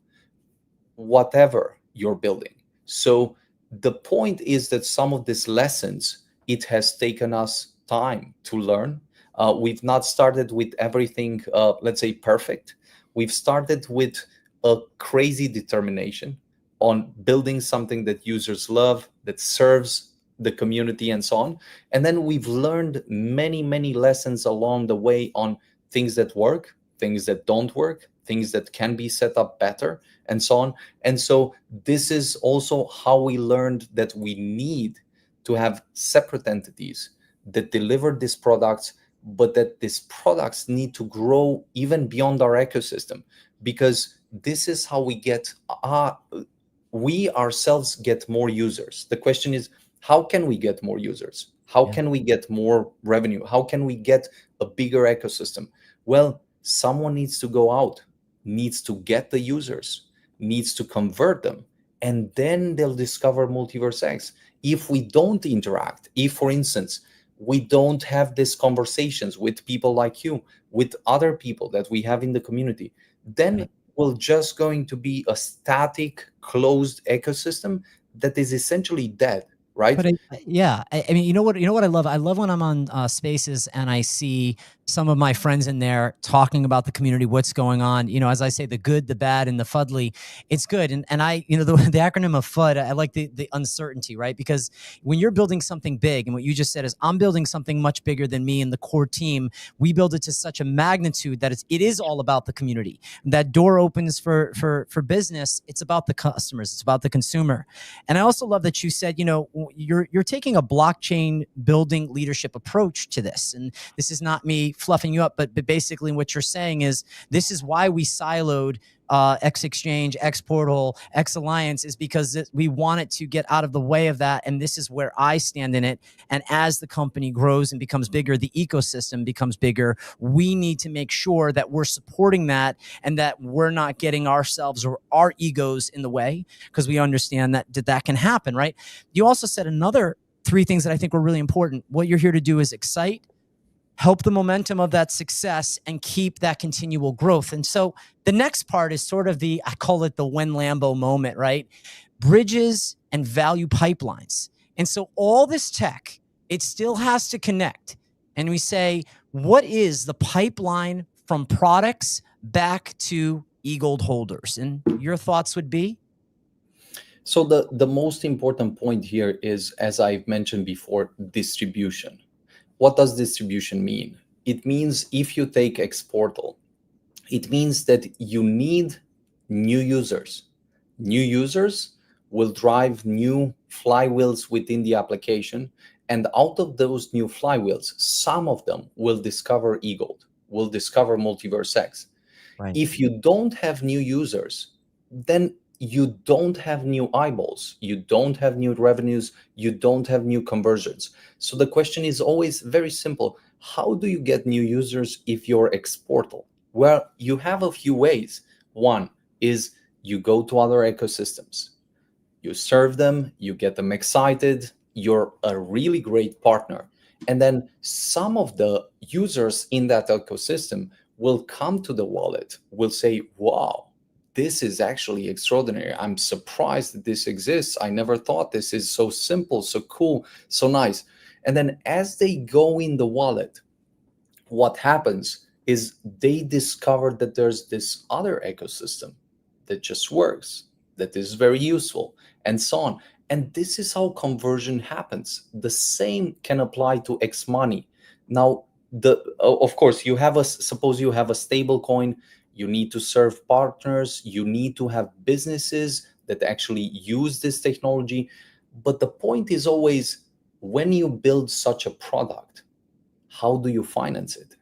whatever you're building. So the point is that some of these lessons, it has taken us time to learn. We've not started with everything, let's say, perfect. We've started with a crazy determination on building something that users love, that serves the community and so on. And then we've learned many, many lessons along the way on things that work, things that don't work, things that can be set up better, and so on. And so this is also how we learned that we need to have separate entities that deliver these products, but that these products need to grow even beyond our ecosystem, because this is how we ourselves get more users. The question is, how can we get more users? How can we get more revenue? How can we get a bigger ecosystem? Well, someone needs to go out, needs to get the users, needs to convert them, and then they'll discover MultiversX. If we don't interact, if, for instance, we don't have these conversations with people like you, with other people that we have in the community, then we're just going to be a static, closed ecosystem that is essentially dead. Right. But I mean, you know what I love? I love when I'm on Spaces and I see some of my friends in there talking about the community, what's going on. You know, as I say, the good, the bad, and the fuddly. It's good, and I, you know, the acronym of FUD. I like the uncertainty, right? Because when you're building something big, and what you just said is, I'm building something much bigger than me and the core team. We build it to such a magnitude that it is all about the community. That door opens for business. It's about the customers. It's about the consumer. And I also love that you said, you know, you're taking a blockchain building leadership approach to this. And this is not me fluffing you up, but basically what you're saying is, this is why we siloed X Exchange, X Portal, X Alliance, is because we wanted to get out of the way of that. And this is where I stand in it. And as the company grows and becomes bigger, the ecosystem becomes bigger. We need to make sure that we're supporting that, and that we're not getting ourselves or our egos in the way, because we understand that can happen, right? You also said another 3 things that I think were really important. What you're here to do is excite, help the momentum of that success, and keep that continual growth. And so the next part is sort of I call it the when Lambo moment, right? Bridges and value pipelines. And so all this tech, it still has to connect. And we say, what is the pipeline from products back to eGold holders? And your thoughts would be? So the most important point here is, as I've mentioned before, distribution. What does distribution mean? It means, if you take X Portal, it means that you need new users. New users will drive new flywheels within the application. And out of those new flywheels, some of them will discover eGold, will discover MultiversX. Right. If you don't have new users, then you don't have new eyeballs, you don't have new revenues, you don't have new conversions. So the question is always very simple. How do you get new users if you're X Portal? Well, you have a few ways. One is you go to other ecosystems, you serve them, you get them excited, you're a really great partner. And then some of the users in that ecosystem will come to the wallet, will say, wow, this is actually extraordinary. I'm surprised that this exists. I never thought this is so simple, so cool, so nice. And then as they go in the wallet, what happens is they discover that there's this other ecosystem that just works, that is very useful, and so on. And this is how conversion happens. The same can apply to X money. Now, of course, suppose you have a stable coin, you need to serve partners, you need to have businesses that actually use this technology. But the point is always, when you build such a product, how do you finance it?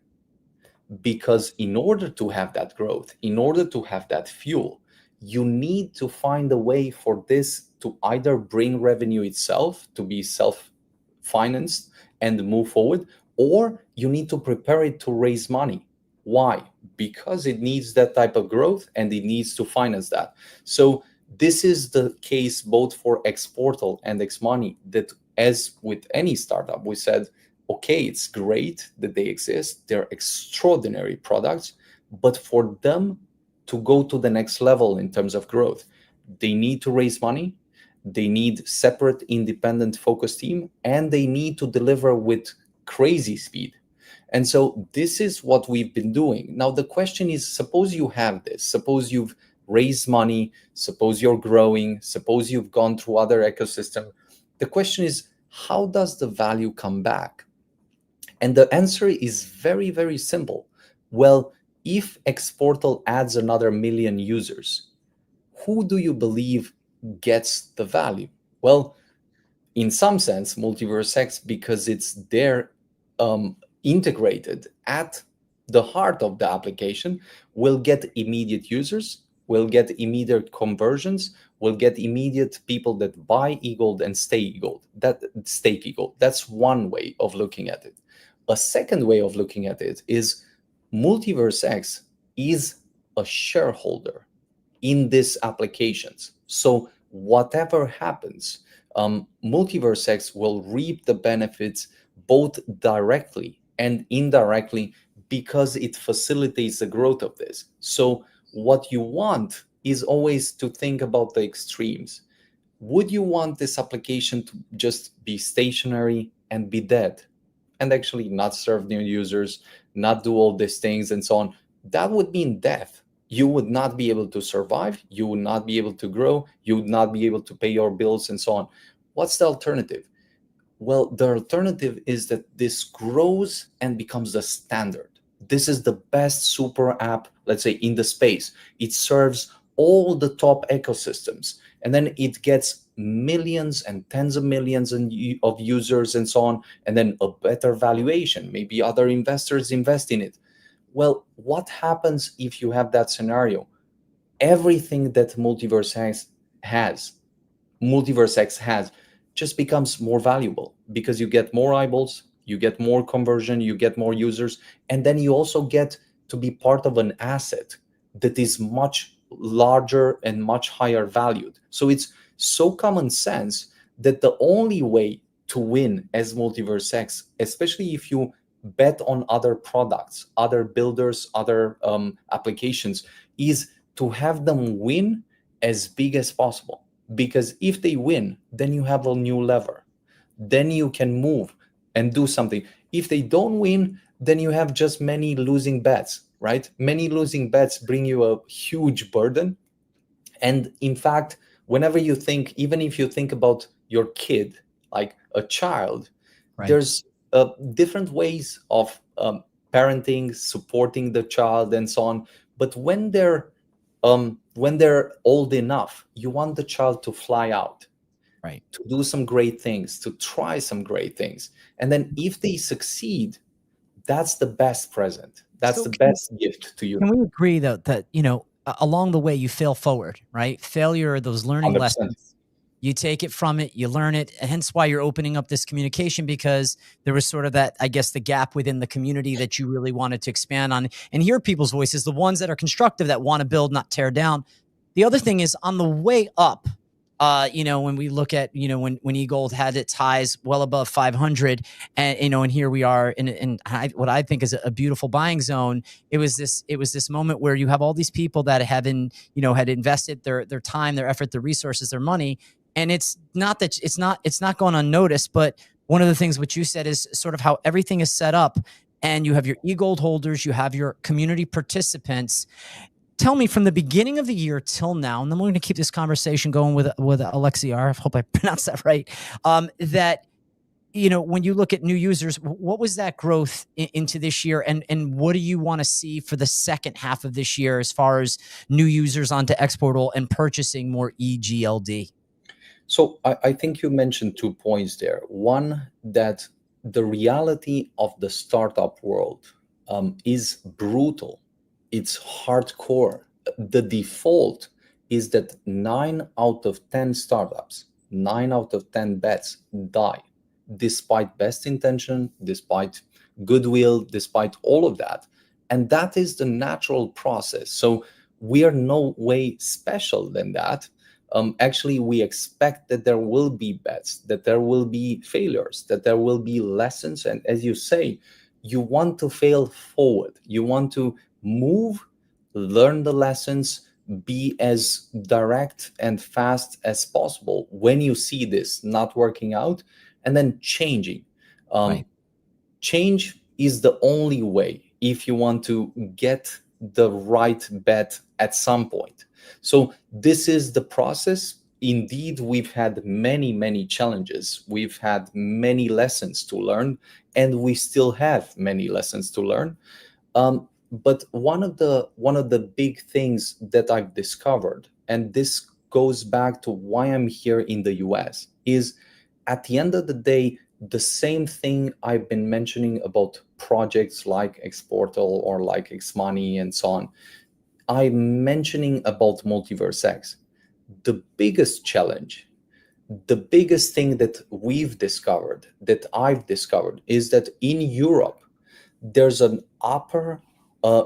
Because in order to have that growth, in order to have that fuel, you need to find a way for this to either bring revenue itself, to be self-financed and move forward, or you need to prepare it to raise money. Why? Because it needs that type of growth and it needs to finance that. So this is the case both for Xportal and Xmoney, that as with any startup, we said, okay, it's great that they exist. They're extraordinary products, but for them to go to the next level in terms of growth, they need to raise money, they need separate independent focus team, and they need to deliver with crazy speed. And so this is what we've been doing. Now, the question is, suppose you have this, suppose you've raised money, suppose you're growing, suppose you've gone through other ecosystem. The question is, how does the value come back? And the answer is very, very simple. Well, if Xportal adds another 1 million users, who do you believe gets the value? Well, in some sense, MultiversX, because it's there integrated at the heart of the application, will get immediate users, will get immediate conversions, will get immediate people that buy eGold and stake eGold. That's one way of looking at it. A second way of looking at it is MultiversX is a shareholder in these applications. So whatever happens, MultiversX will reap the benefits both directly and indirectly because it facilitates the growth of this. So what you want is always to think about the extremes. Would you want this application to just be stationary and be dead and actually not serve new users, not do all these things and so on? That would mean death. You would not be able to survive. You would not be able to grow. You would not be able to pay your bills and so on. What's the alternative? Well, the alternative is that this grows and becomes the standard. This is the best super app, let's say, in the space. It serves all the top ecosystems, and then it gets millions and tens of millions of users and so on, and then a better valuation. Maybe other investors invest in it. Well, what happens if you have that scenario? Everything that MultiversX has just becomes more valuable because you get more eyeballs, you get more conversion, you get more users, and then you also get to be part of an asset that is much larger and much higher valued. So it's so common sense that the only way to win as MultiversX, especially if you bet on other products, other builders, other applications, is to have them win as big as possible. Because if they win, then you have a new lever. Then you can move and do something. If they don't win, then you have just many losing bets, right? Many losing bets bring you a huge burden. And in fact, whenever you think, even if you think about your kid, like a child, right, there's different ways of parenting, supporting the child and so on. But when they're old enough, you want the child to fly out, right, to do some great things, to try some great things. And then if they succeed, that's the best present. That's the best gift to you. Can we agree, though, that, along the way you fail forward, right? Failure are those learning 100%. lessons. You take it from it, you learn it, hence why you're opening up this communication, because there was sort of that, I guess, the gap within the community that you really wanted to expand on and hear people's voices, the ones that are constructive, that want to build, not tear down. The other thing is, on the way up, When we look at, when eGold had its highs well above 500, and, and here we are in what I think is a beautiful buying zone. It was this moment where you have all these people that had invested their time, their effort, their resources, their money. And it's not going unnoticed, but one of the things which you said is sort of how everything is set up, and you have your eGold holders, you have your community participants. Tell me, from the beginning of the year till now, and then we're going to keep this conversation going with Alexiar. I hope I pronounced that right. That, when you look at new users, what was that growth into this year, and what do you want to see for the second half of this year as far as new users onto X Portal and purchasing more eGLD? So I think you mentioned 2 points there. One, that the reality of the startup world is brutal. It's hardcore. The default is that 9 out of 10 startups, 9 out of 10 bets die, despite best intention, despite goodwill, despite all of that. And that is the natural process. So we are no way special than that. Actually, we expect that there will be bets, that there will be failures, that there will be lessons. And as you say, you want to fail forward. You want to move, learn the lessons, be as direct and fast as possible when you see this not working out, and then changing. Right. Change is the only way if you want to get the right bet at some point. So this is the process. Indeed, we've had many, many challenges. We've had many lessons to learn, and we still have many lessons to learn. But one of the big things that I've discovered, and this goes back to why I'm here in the US, is at the end of the day, the same thing I've been mentioning about projects like Xportal or like Xmoney and so on, I'm mentioning about MultiversX. The biggest challenge, the biggest thing that we've discovered, that I've discovered, is that in Europe, there's an upper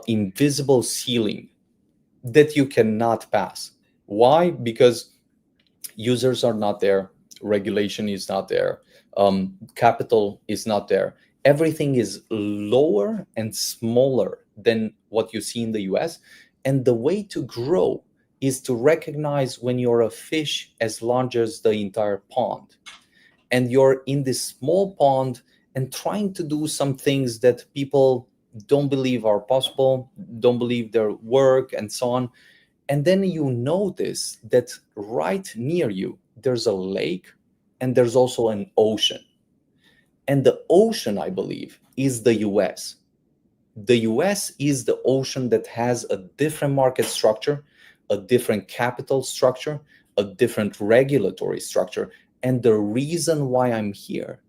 invisible ceiling that you cannot pass. Why? Because users are not there, regulation is not there, capital is not there. Everything is lower and smaller than what you see in the US. And the way to grow is to recognize when you're a fish as large as the entire pond, and you're in this small pond and trying to do some things that people don't believe are possible, don't believe their work, and so on. And then you notice that right near you, there's a lake and there's also an ocean. And the ocean, I believe, is the US. The US is the ocean that has a different market structure, a different capital structure, a different regulatory structure. And the reason why I'm here,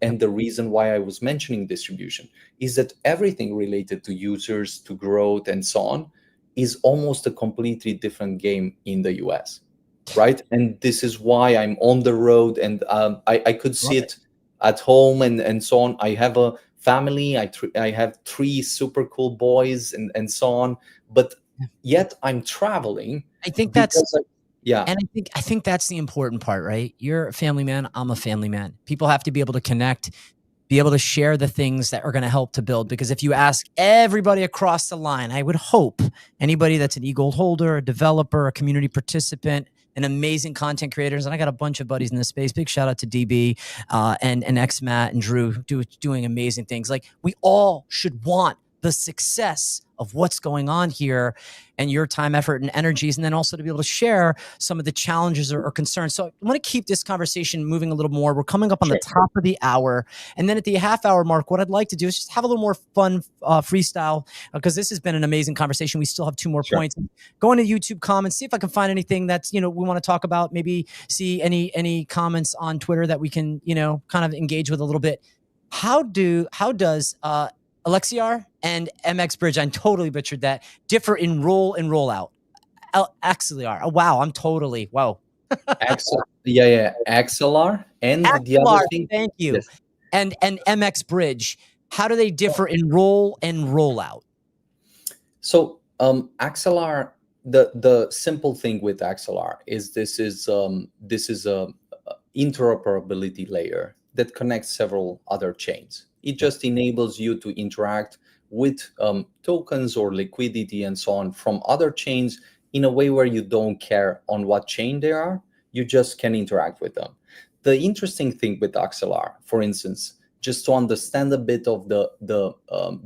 and the reason why I was mentioning distribution, is that everything related to users, to growth, and so on, is almost a completely different game in the US, right? And this is why I'm on the road, and I could sit at home and so on. I have a family. I have 3 super cool boys and so on. But yet I'm traveling. I think that's yeah. And I think that's the important part, right? You're a family man. I'm a family man. People have to be able to connect, be able to share the things that are going to help to build. Because if you ask everybody across the line, I would hope anybody that's an eGold holder, a developer, a community participant, an amazing content creators, and I got a bunch of buddies in this space. Big shout out to DB and XMatt and Drew doing amazing things. Like, we all should want the success of what's going on here, and your time, effort, and energies, and then also to be able to share some of the challenges or concerns. So I want to keep this conversation moving a little more. We're coming up on the top of the hour, and then at the half-hour mark, what I'd like to do is just have a little more fun freestyle, because this has been an amazing conversation. We still have 2 more points. Go into YouTube comments, see if I can find anything that's we want to talk about. Maybe see any comments on Twitter that we can kind of engage with a little bit. How does Alexiar and MX Bridge, I totally butchered that, differ in roll and rollout? Axelar. Oh, wow. I'm totally, wow. XLR. And Axelar, the other thing. Thank you. Yes. And MX Bridge, how do they differ in roll and rollout? So XLR the simple thing with XLR is this is a interoperability layer that connects several other chains. It just enables you to interact with tokens or liquidity and so on from other chains in a way where you don't care on what chain they are. You just can interact with them. The interesting thing with XLR, for instance, just to understand a bit of the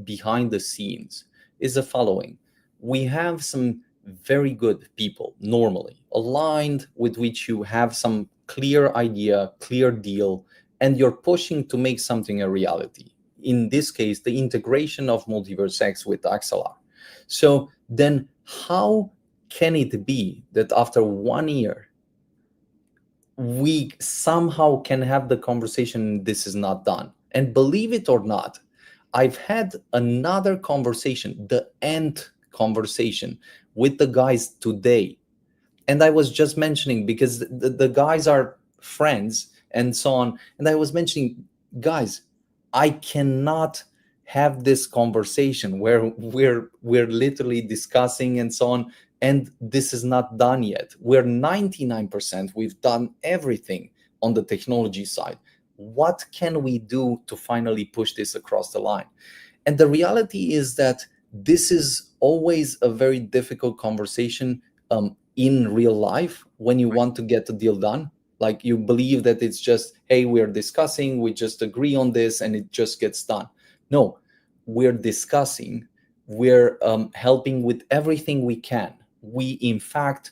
behind the scenes, is the following. We have some very good people normally aligned with which you have some clear idea, clear deal, and you're pushing to make something a reality. In this case, the integration of MultiversX with XLR. So then how can it be that after 1 year, we somehow can have the conversation, this is not done? And believe it or not, I've had another conversation, the end conversation with the guys today. And I was just mentioning, because the guys are friends and so on. And I was mentioning, guys, I cannot have this conversation where we're literally discussing and so on. And this is not done yet. We're 99%. We've done everything on the technology side. What can we do to finally push this across the line? And the reality is that this is always a very difficult conversation in real life when you want to get the deal done. Like, you believe that it's just, hey, we're discussing, we just agree on this and it just gets done. No, we're discussing, we're helping with everything we can. We, in fact,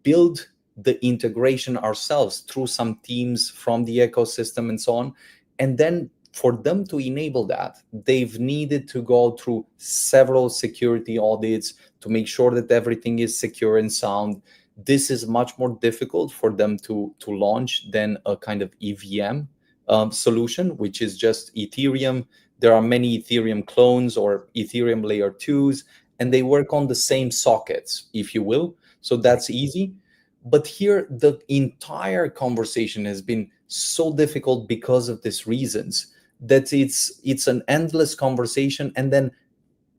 build the integration ourselves through some teams from the ecosystem and so on. And then for them to enable that, they've needed to go through several security audits to make sure that everything is secure and sound. This is much more difficult for them to launch than a kind of EVM solution, which is just Ethereum. There are many Ethereum clones or Ethereum layer 2s, and they work on the same sockets, if you will. So that's easy. But here, the entire conversation has been so difficult because of these reasons that it's an endless conversation. And then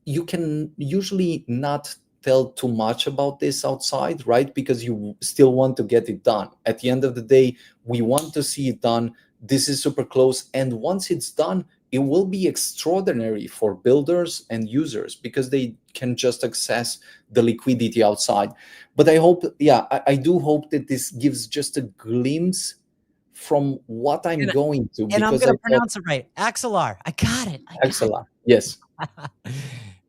you can usually not tell too much about this outside, right? Because you still want to get it done. At the end of the day, we want to see it done. This is super close. And once it's done, it will be extraordinary for builders and users because they can just access the liquidity outside. But I hope, I do hope that this gives just a glimpse from what I'm going to. And I'm going to pronounce it right. XLR. I got it. XLR. Yes.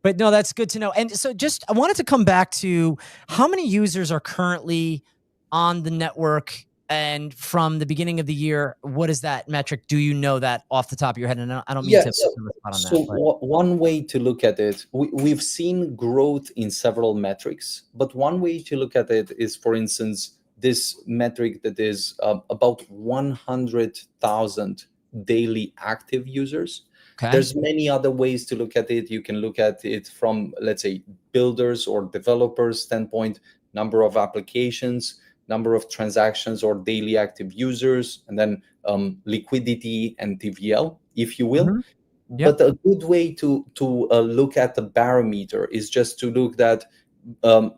But no, that's good to know. And so I wanted to come back to how many users are currently on the network, and from the beginning of the year, what is that metric? Do you know that off the top of your head? And I don't mean to put on the spot on that. One way to look at it, we've seen growth in several metrics, but one way to look at it is, for instance, this metric that is about 100,000 daily active users. Okay. There's many other ways to look at it. You can look at it from, let's say, builders or developers standpoint, number of applications, number of transactions or daily active users, and then liquidity and TVL, if you will. Mm-hmm. Yep. But a good way to look at the barometer is just to look at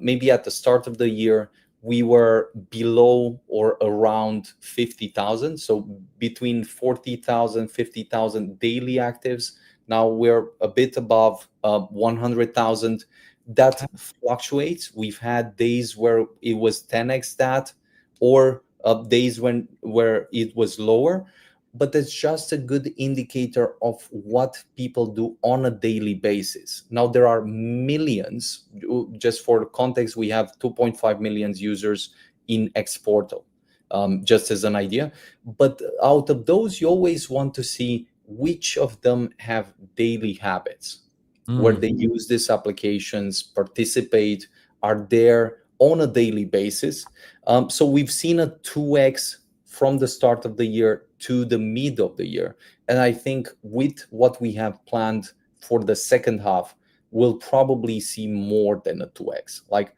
maybe at the start of the year, we were below or around 50,000. So between 40,000, 50,000 daily actives. Now we're a bit above 100,000. That fluctuates. We've had days where it was 10x that, or days where it was lower. But it's just a good indicator of what people do on a daily basis. Now, there are millions. Just for context, we have 2.5 million users in X Portal, just as an idea. But out of those, you always want to see which of them have daily habits, where they use these applications, participate, are there on a daily basis. So we've seen a 2x from the start of the year to the mid of the year. And I think with what we have planned for the second half, we'll probably see more than a 2x, like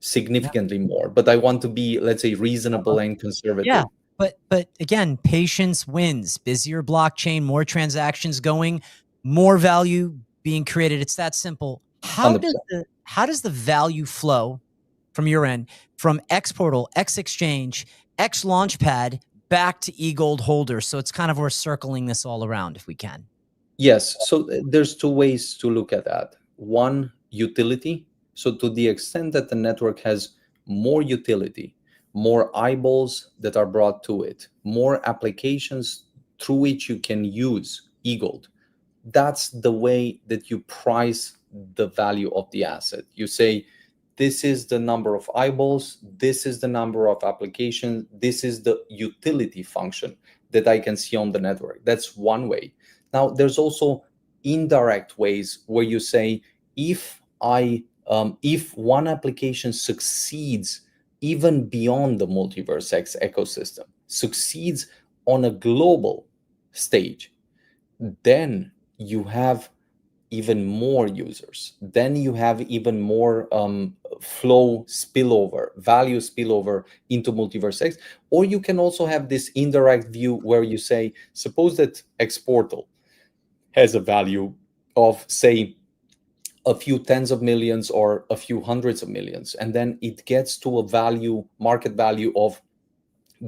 significantly more. But I want to be, let's say, reasonable and conservative. Yeah, but again, patience wins. Busier blockchain, more transactions going, more value being created. It's that simple. How does the value flow from your end, from X Portal, X Exchange, X Launchpad back to eGold holders. So it's kind of we're circling this all around if we can. Yes. So there's two ways to look at that. One, utility. So to the extent that the network has more utility, more eyeballs that are brought to it, more applications through which you can use eGold, that's the way that you price the value of the asset. You say, this is the number of eyeballs, this is the number of applications, this is the utility function that I can see on the network. That's one way. Now, there's also indirect ways where you say, if one application succeeds even beyond the MultiversX ecosystem, succeeds on a global stage, then you have even more users. Then you have even more flow spillover, value spillover into MultiversX. Or you can also have this indirect view where you say, suppose that Xportal has a value of, say, a few tens of millions or a few hundreds of millions, and then it gets to a market value of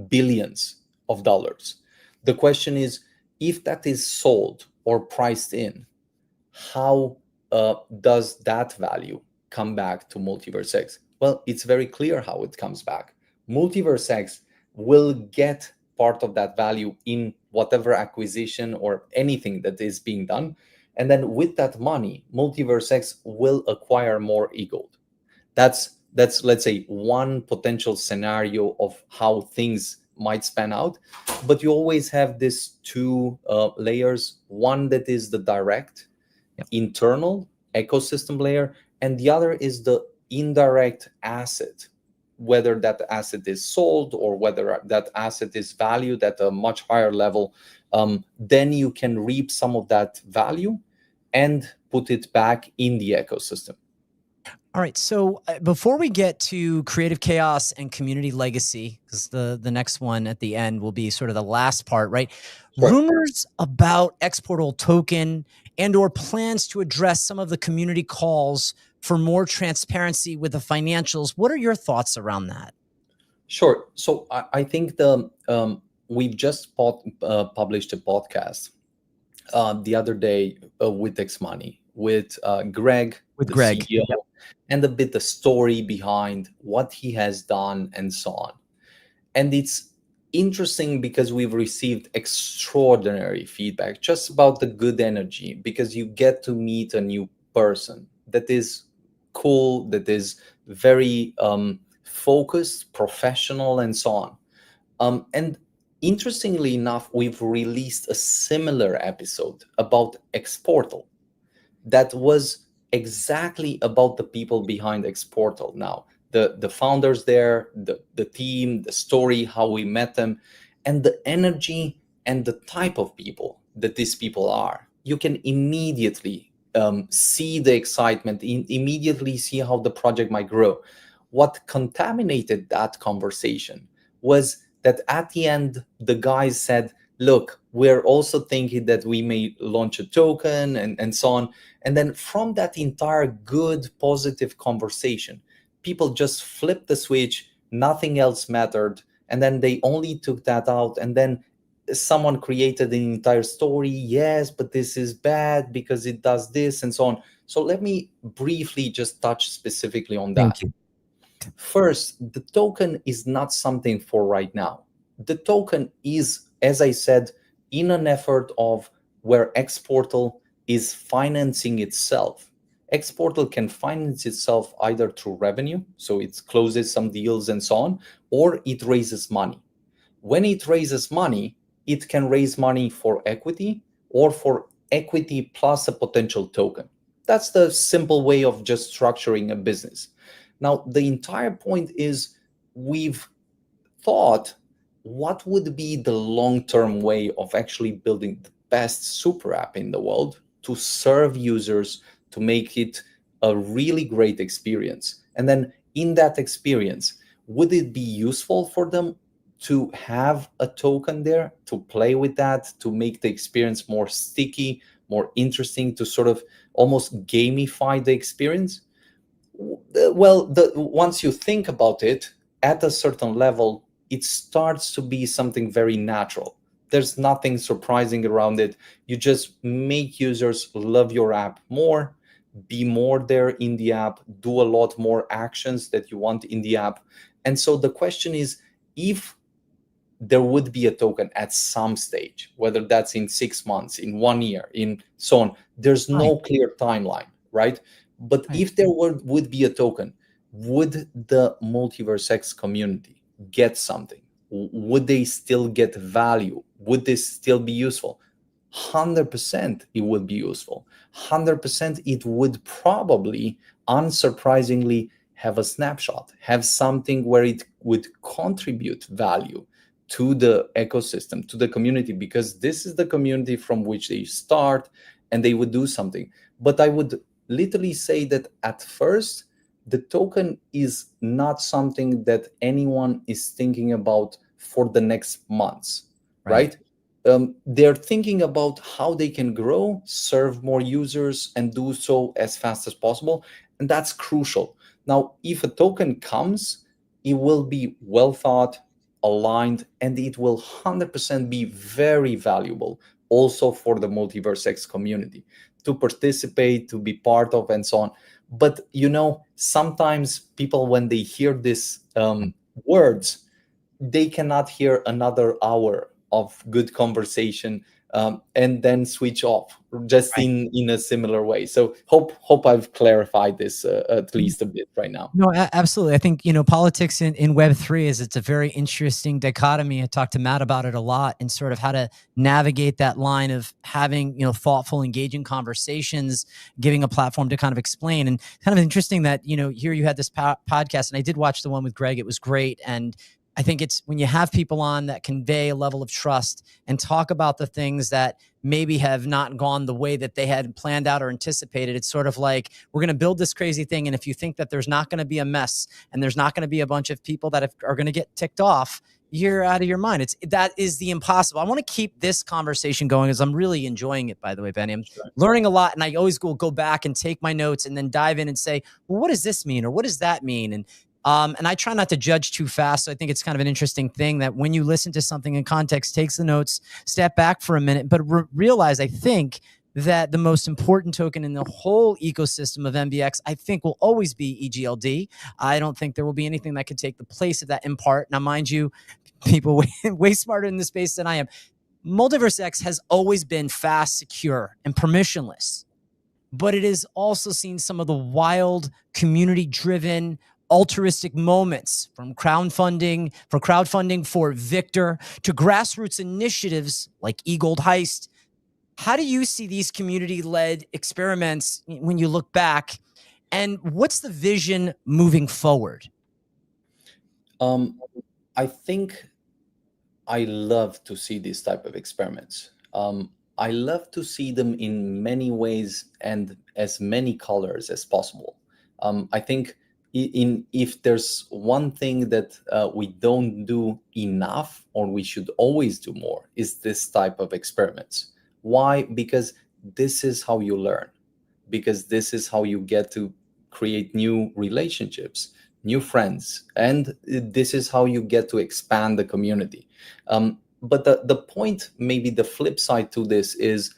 billions of dollars. The question is, if that is sold or priced in, how does that value come back to MultiversX? Well, it's very clear how it comes back. MultiversX will get part of that value in whatever acquisition or anything that is being done. And then with that money, MultiversX will acquire more eGold. That's let's say one potential scenario of how things might span out. But you always have these two layers. One that is the direct internal ecosystem layer, and the other is the indirect asset, whether that asset is sold or whether that asset is valued at a much higher level. Then you can reap some of that value and put it back in the ecosystem. All right. So before we get to creative chaos and community legacy, because the next one at the end will be sort of the last part, right? Sure. Rumors about Xportal token and or plans to address some of the community calls for more transparency with the financials. What are your thoughts around that? Sure. So I think we've just published a podcast the other day with X Money with Greg, with the Greg. CEO, yep. And a bit the story behind what he has done and so on. And it's interesting because we've received extraordinary feedback just about the good energy, because you get to meet a new person that is cool, that is very focused, professional, and so on. And interestingly enough, we've released a similar episode about Xportal that was exactly about the people behind Xportal. Now, the founders there, the team, the story, how we met them, and the energy and the type of people that these people are. You can immediately see the excitement, immediately see how the project might grow. What contaminated that conversation was that at the end, the guys said, look, we're also thinking that we may launch a token and so on. And then from that entire good, positive conversation, people just flipped the switch, nothing else mattered. And then they only took that out. And then someone created an entire story. Yes, but this is bad because it does this and so on. So let me briefly just touch specifically on that. Thank you. First, the token is not something for right now. The token is, as I said, in an effort of where Xportal is financing itself. Xportal can finance itself either through revenue, so it closes some deals and so on, or it raises money. When it raises money, it can raise money for equity or for equity plus a potential token. That's the simple way of just structuring a business. Now, the entire point is we've thought, what would be the long-term way of actually building the best super app in the world to serve users, to make it a really great experience? And then in that experience, would it be useful for them to have a token there, to play with that, to make the experience more sticky, more interesting, to sort of almost gamify the experience? Well, once you think about it, at a certain level, it starts to be something very natural. There's nothing surprising around it. You just make users love your app more, be more there in the app, do a lot more actions that you want in the app. And so the question is, if there would be a token at some stage, whether that's in 6 months, in 1 year, in so on. There's no clear timeline, right? But if there would be a token, would the MultiversX community get something? Would they still get value? Would this still be useful? 100% it would be useful. 100% it would probably, unsurprisingly, have a snapshot, have something where it would contribute value to the ecosystem, to the community, because this is the community from which they start, and they would do something. But I would literally say that at first, the token is not something that anyone is thinking about for the next months, right? They're thinking about how they can grow, serve more users, and do so as fast as possible. And that's crucial. Now, if a token comes, it will be well thought, aligned, and it will 100% be very valuable also for the MultiversX community to participate, to be part of, and so on. But sometimes people, when they hear these words, they cannot hear another hour of good conversation and then switch off just in a similar way. So hope I've clarified this at least a bit right now. No, absolutely. I think, politics in Web3 it's a very interesting dichotomy. I talked to Matt about it a lot, and sort of how to navigate that line of having, thoughtful, engaging conversations, giving a platform to kind of explain. And kind of interesting that, here you had this podcast, and I did watch the one with Greg. It was great. And I think it's when you have people on that convey a level of trust and talk about the things that maybe have not gone the way that they had planned out or anticipated. It's sort of like, we're going to build this crazy thing. And if you think that there's not going to be a mess and there's not going to be a bunch of people that are going to get ticked off, you're out of your mind. That is the impossible. I want to keep this conversation going, as I'm really enjoying it, by the way, Benny. I'm learning a lot, and I always go back and take my notes and then dive in and say, well, what does this mean? Or what does that mean? And I try not to judge too fast. So I think it's kind of an interesting thing that when you listen to something in context, takes the notes, step back for a minute, but realize, I think, that the most important token in the whole ecosystem of MVX, I think, will always be EGLD. I don't think there will be anything that could take the place of that in part. Now, mind you, people way smarter in this space than I am. MultiversX has always been fast, secure, and permissionless, but it has also seen some of the wild, community-driven, altruistic moments, from crowdfunding for Victor to grassroots initiatives like eGold Heist. How do you see these community-led experiments when you look back, and what's the vision moving forward? I think I love to see these type of experiments. I love to see them in many ways and as many colors as possible. I think if there's one thing that we don't do enough, or we should always do more, is this type of experiments. Why? Because this is how you learn, because this is how you get to create new relationships, new friends, and this is how you get to expand the community. But the point, maybe the flip side to this is,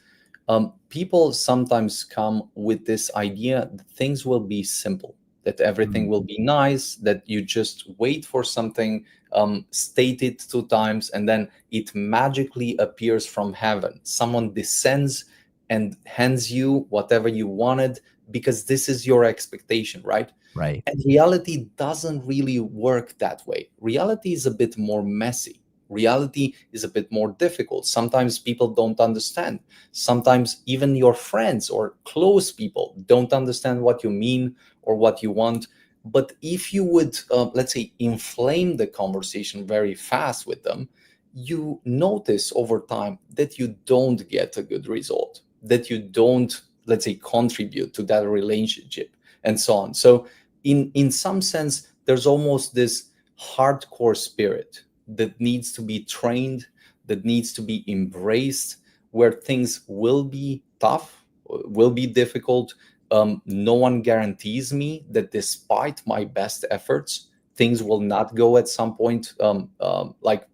people sometimes come with this idea that things will be simple, that everything will be nice, that you just wait for something, state it 2 times, and then it magically appears from heaven. Someone descends and hands you whatever you wanted because this is your expectation, right? Right. And reality doesn't really work that way. Reality is a bit more messy. Reality is a bit more difficult. Sometimes people don't understand. Sometimes even your friends or close people don't understand what you mean or what you want. But if you would, let's say, inflame the conversation very fast with them, you notice over time that you don't get a good result, that you don't, let's say, contribute to that relationship, and so on. So in some sense, there's almost this hardcore spirit that needs to be trained, that needs to be embraced, where things will be tough, will be difficult, no one guarantees me that despite my best efforts, things will not go at some point like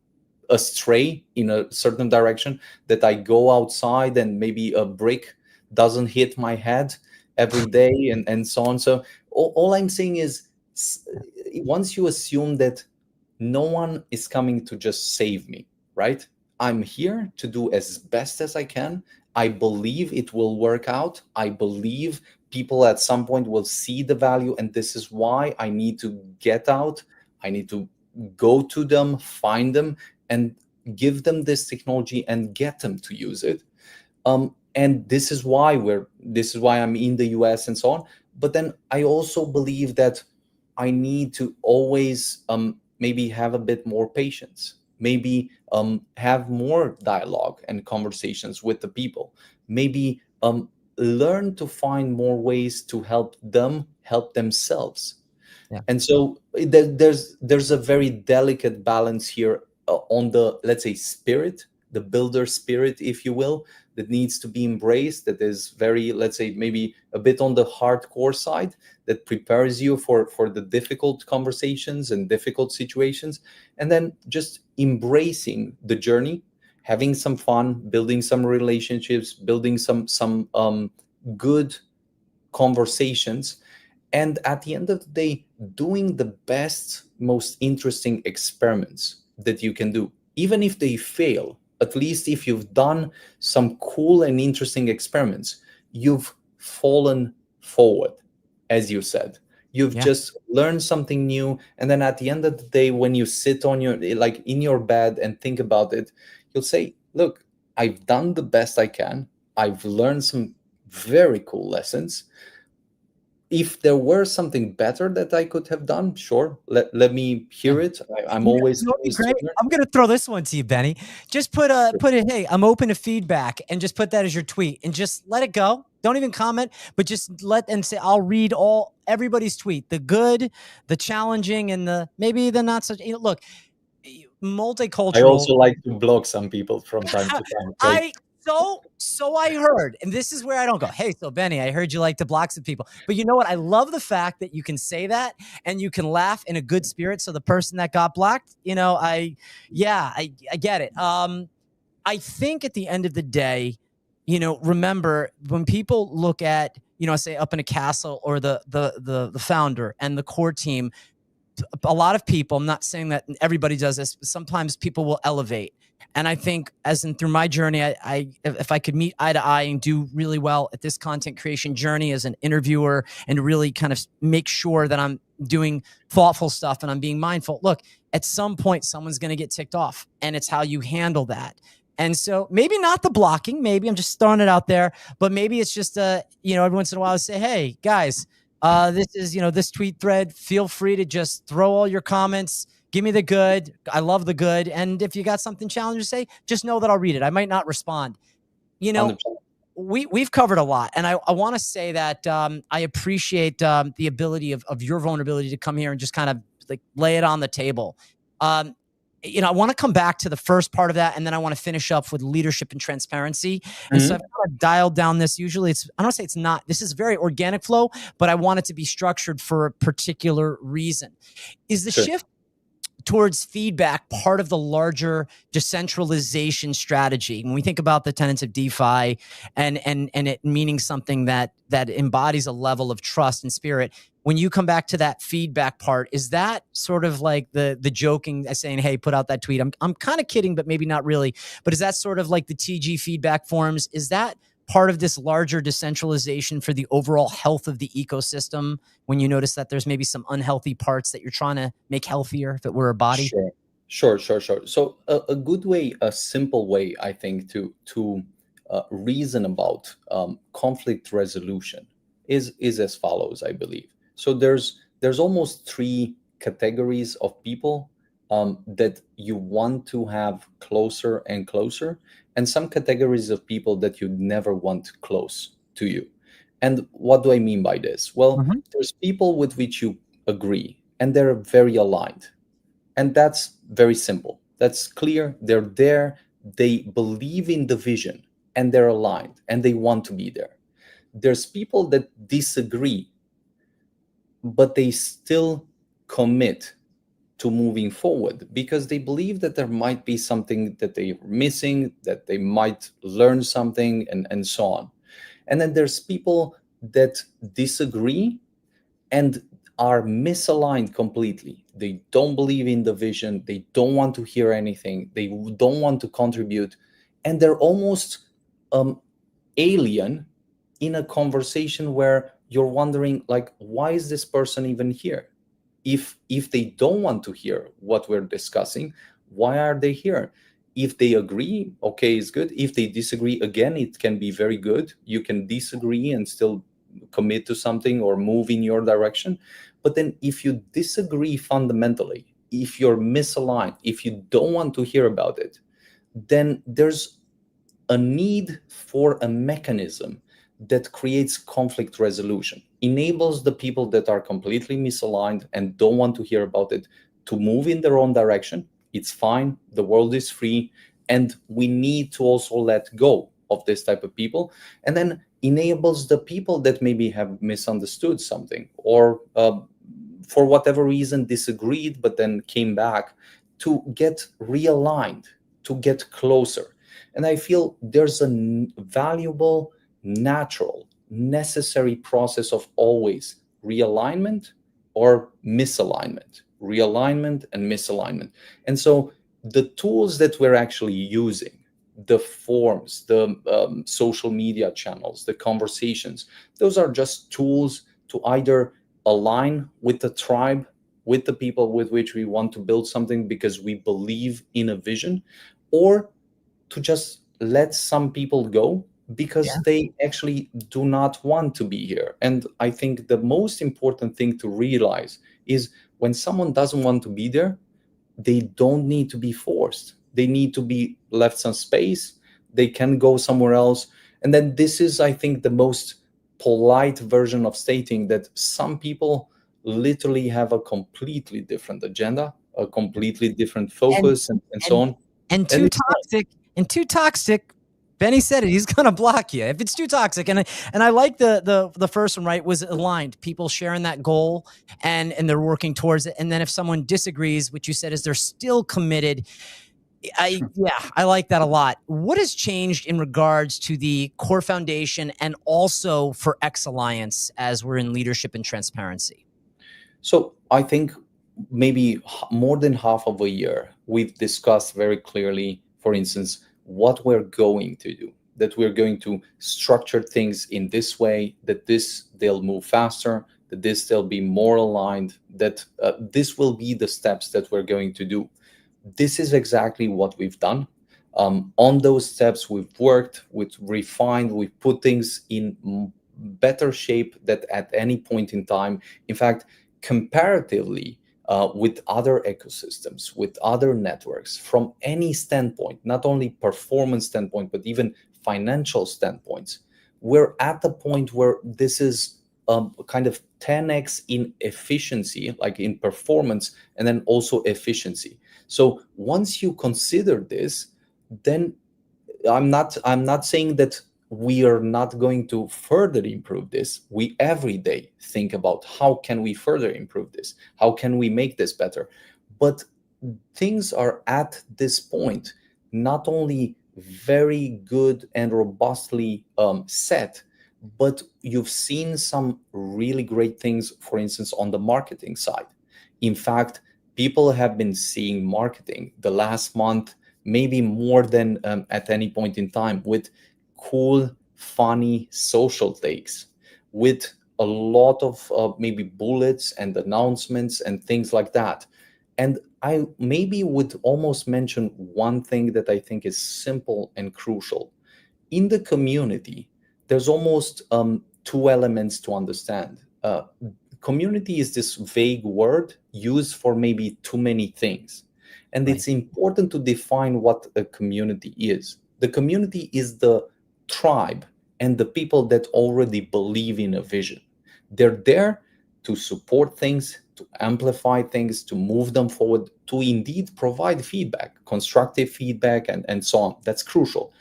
astray in a certain direction, that I go outside and maybe a brick doesn't hit my head every day, and so on. So all I'm saying is, once you assume that no one is coming to just save me, right? I'm here to do as best as I can. I believe it will work out. I believe people at some point will see the value, and this is why I need to get out. I need to go to them, find them, and give them this technology and get them to use it. And this is why I'm in the US and so on. But then I also believe that I need to always maybe have a bit more patience, maybe have more dialogue and conversations with the people, maybe learn to find more ways to help them help themselves. Yeah. And so there's a very delicate balance here on the, let's say, spirit, the builder spirit, if you will, that needs to be embraced, that is very, let's say, maybe a bit on the hardcore side, that prepares you for the difficult conversations and difficult situations, and then just embracing the journey, having some fun, building some relationships, building some good conversations, and at the end of the day, doing the best, most interesting experiments that you can do. Even if they fail, at least if you've done some cool and interesting experiments, you've fallen forward, as you said. You've just learned something new. And then at the end of the day, when you sit on in your bed and think about it, you'll say, look, I've done the best I can. I've learned some very cool lessons. If there were something better that I could have done, sure, let me hear it. I'm always great. I'm gonna throw this one to you, Benny. Just put it, hey, I'm open to feedback, and just put that as your tweet, and just let it go. Don't even comment, but just let and say, I'll read everybody's tweet, the good, the challenging, and the maybe the not such. Look, multicultural. I also like to block some people from time to time. So I heard, and this is where I don't go, hey, so Benny, I heard you like to block some people. But you know what? I love the fact that you can say that and you can laugh in a good spirit. So the person that got blocked, I get it. I think at the end of the day, remember when people look at, say up in a castle or the founder and the core team, a lot of people, I'm not saying that everybody does this, but sometimes people will elevate. And I think through my journey, if I could meet eye to eye and do really well at this content creation journey as an interviewer and really kind of make sure that I'm doing thoughtful stuff and I'm being mindful. Look, at some point, someone's going to get ticked off, and it's how you handle that. And so maybe not the blocking, maybe I'm just throwing it out there, but maybe it's just, every once in a while I say, hey guys, this is, this tweet thread, feel free to just throw all your comments. Give me the good. I love the good. And if you got something challenging to say, just know that I'll read it. I might not respond. 100%. We've covered a lot. And I want to say that I appreciate the ability of your vulnerability to come here and just kind of like lay it on the table. I want to come back to the first part of that, and then I want to finish up with leadership and transparency. And so I've kind of dialed down this. Usually I don't say it's not, this is very organic flow, but I want it to be structured for a particular reason. Is the shift towards feedback part of the larger decentralization strategy? When we think about the tenets of DeFi and it meaning something that embodies a level of trust and spirit, when you come back to that feedback part, is that sort of like the joking, saying, hey, put out that tweet? I'm kind of kidding, but maybe not really. But is that sort of like the TG feedback forums? Is that part of this larger decentralization for the overall health of the ecosystem, when you notice that there's maybe some unhealthy parts that you're trying to make healthier if it were a body? Sure. So a good way, a simple way, I think, to reason about conflict resolution is as follows, I believe. So there's almost 3 categories of people that you want to have closer and closer, and some categories of people that you never want close to you. And what do I mean by this? Well, there's people with which you agree and they're very aligned. And that's very simple. That's clear. They're there. They believe in the vision and they're aligned and they want to be there. there's people that disagree, but they still commit to moving forward because they believe that there might be something that they're missing, that they might learn something, and so on. And then there's people that disagree and are misaligned completely. They don't believe in the vision. They don't want to hear anything. They don't want to contribute. And they're almost alien in a conversation where you're wondering, like, why is this person even here? If they don't want to hear what we're discussing, why are they here? If they agree, okay, it's good. If they disagree, again, it can be very good. You can disagree and still commit to something or move in your direction. But then if you disagree fundamentally, if you're misaligned, if you don't want to hear about it, then there's a need for a mechanism that creates conflict resolution, enables the people that are completely misaligned and don't want to hear about it to move in their own direction. It's fine. The world is free. And we need to also let go of this type of people. And then enables the people that maybe have misunderstood something or for whatever reason disagreed, but then came back to get realigned, to get closer. And I feel there's a valuable, natural, necessary process of always realignment or misalignment, realignment and misalignment. And so the tools that we're actually using, the forms, the social media channels, the conversations, those are just tools to either align with the tribe, with the people with which we want to build something because we believe in a vision, or to just let some people go because they actually do not want to be here. And I think the most important thing to realize is when someone doesn't want to be there, they don't need to be forced. They need to be left some space. They can go somewhere else. And then this is, I think, the most polite version of stating that some people literally have a completely different agenda, a completely different focus, and so on. And too toxic. Benny said it. He's gonna block you if it's too toxic. And I like the first one, right? Was aligned. People sharing that goal and they're working towards it. And then if someone disagrees, which you said is they're still committed. I like that a lot. What has changed in regards to the core foundation and also for X Alliance as we're in leadership and transparency? So I think maybe more than half of a year, we've discussed very clearly, for instance, what we're going to do, that we're going to structure things in this way, that they'll move faster, that they'll be more aligned, that this will be the steps that we're going to do. This is exactly what we've done. On those steps, we've worked, we've refined, we've put things in better shape than at any point in time. In fact, comparatively, with other ecosystems, with other networks, from any standpoint, not only performance standpoint, but even financial standpoints, we're at the point where this is kind of 10x in efficiency, like in performance, and then also efficiency. So once you consider this, then I'm not saying that we are not going to further improve this. We every day think about how can we further improve this? How can we make this better? But things are at this point not only very good and robustly set, but you've seen some really great things, for instance, on the marketing side. In fact, people have been seeing marketing the last month, maybe more than at any point in time, with cool, funny social takes, with a lot of maybe bullets and announcements and things like that. And I maybe would almost mention one thing that I think is simple and crucial. In the community, there's almost two elements to understand. Community is this vague word used for maybe too many things. And It's important to define what a community is. The community is the tribe and the people that already believe in a vision. They're there to support things, to amplify things, to move them forward, to indeed provide feedback, constructive feedback, and so on. That's crucial.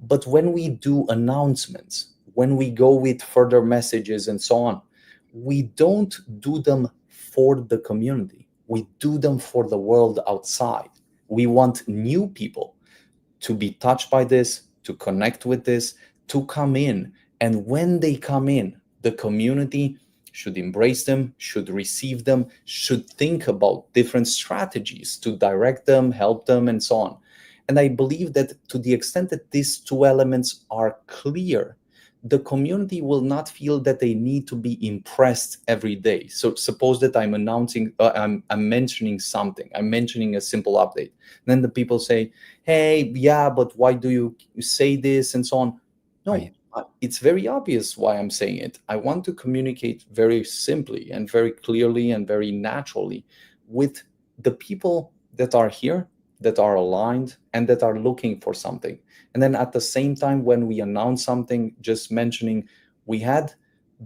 But when we do announcements, when we go with further messages and so on, we don't do them for the community. We do them for the world outside. We want new people to be touched by this, to connect with this, to come in. And when they come in, the community should embrace them, should receive them, should think about different strategies to direct them, help them, and so on. And I believe that to the extent that these two elements are clear, the community will not feel that they need to be impressed every day. So suppose that I'm announcing, I'm mentioning something, I'm mentioning a simple update. Then the people say, hey, yeah, but why do you say this and so on? No, Right. It's very obvious why I'm saying it. I want to communicate very simply and very clearly and very naturally with the people that are here, that are aligned, and that are looking for something. And then at the same time, when we announce something, just mentioning, we had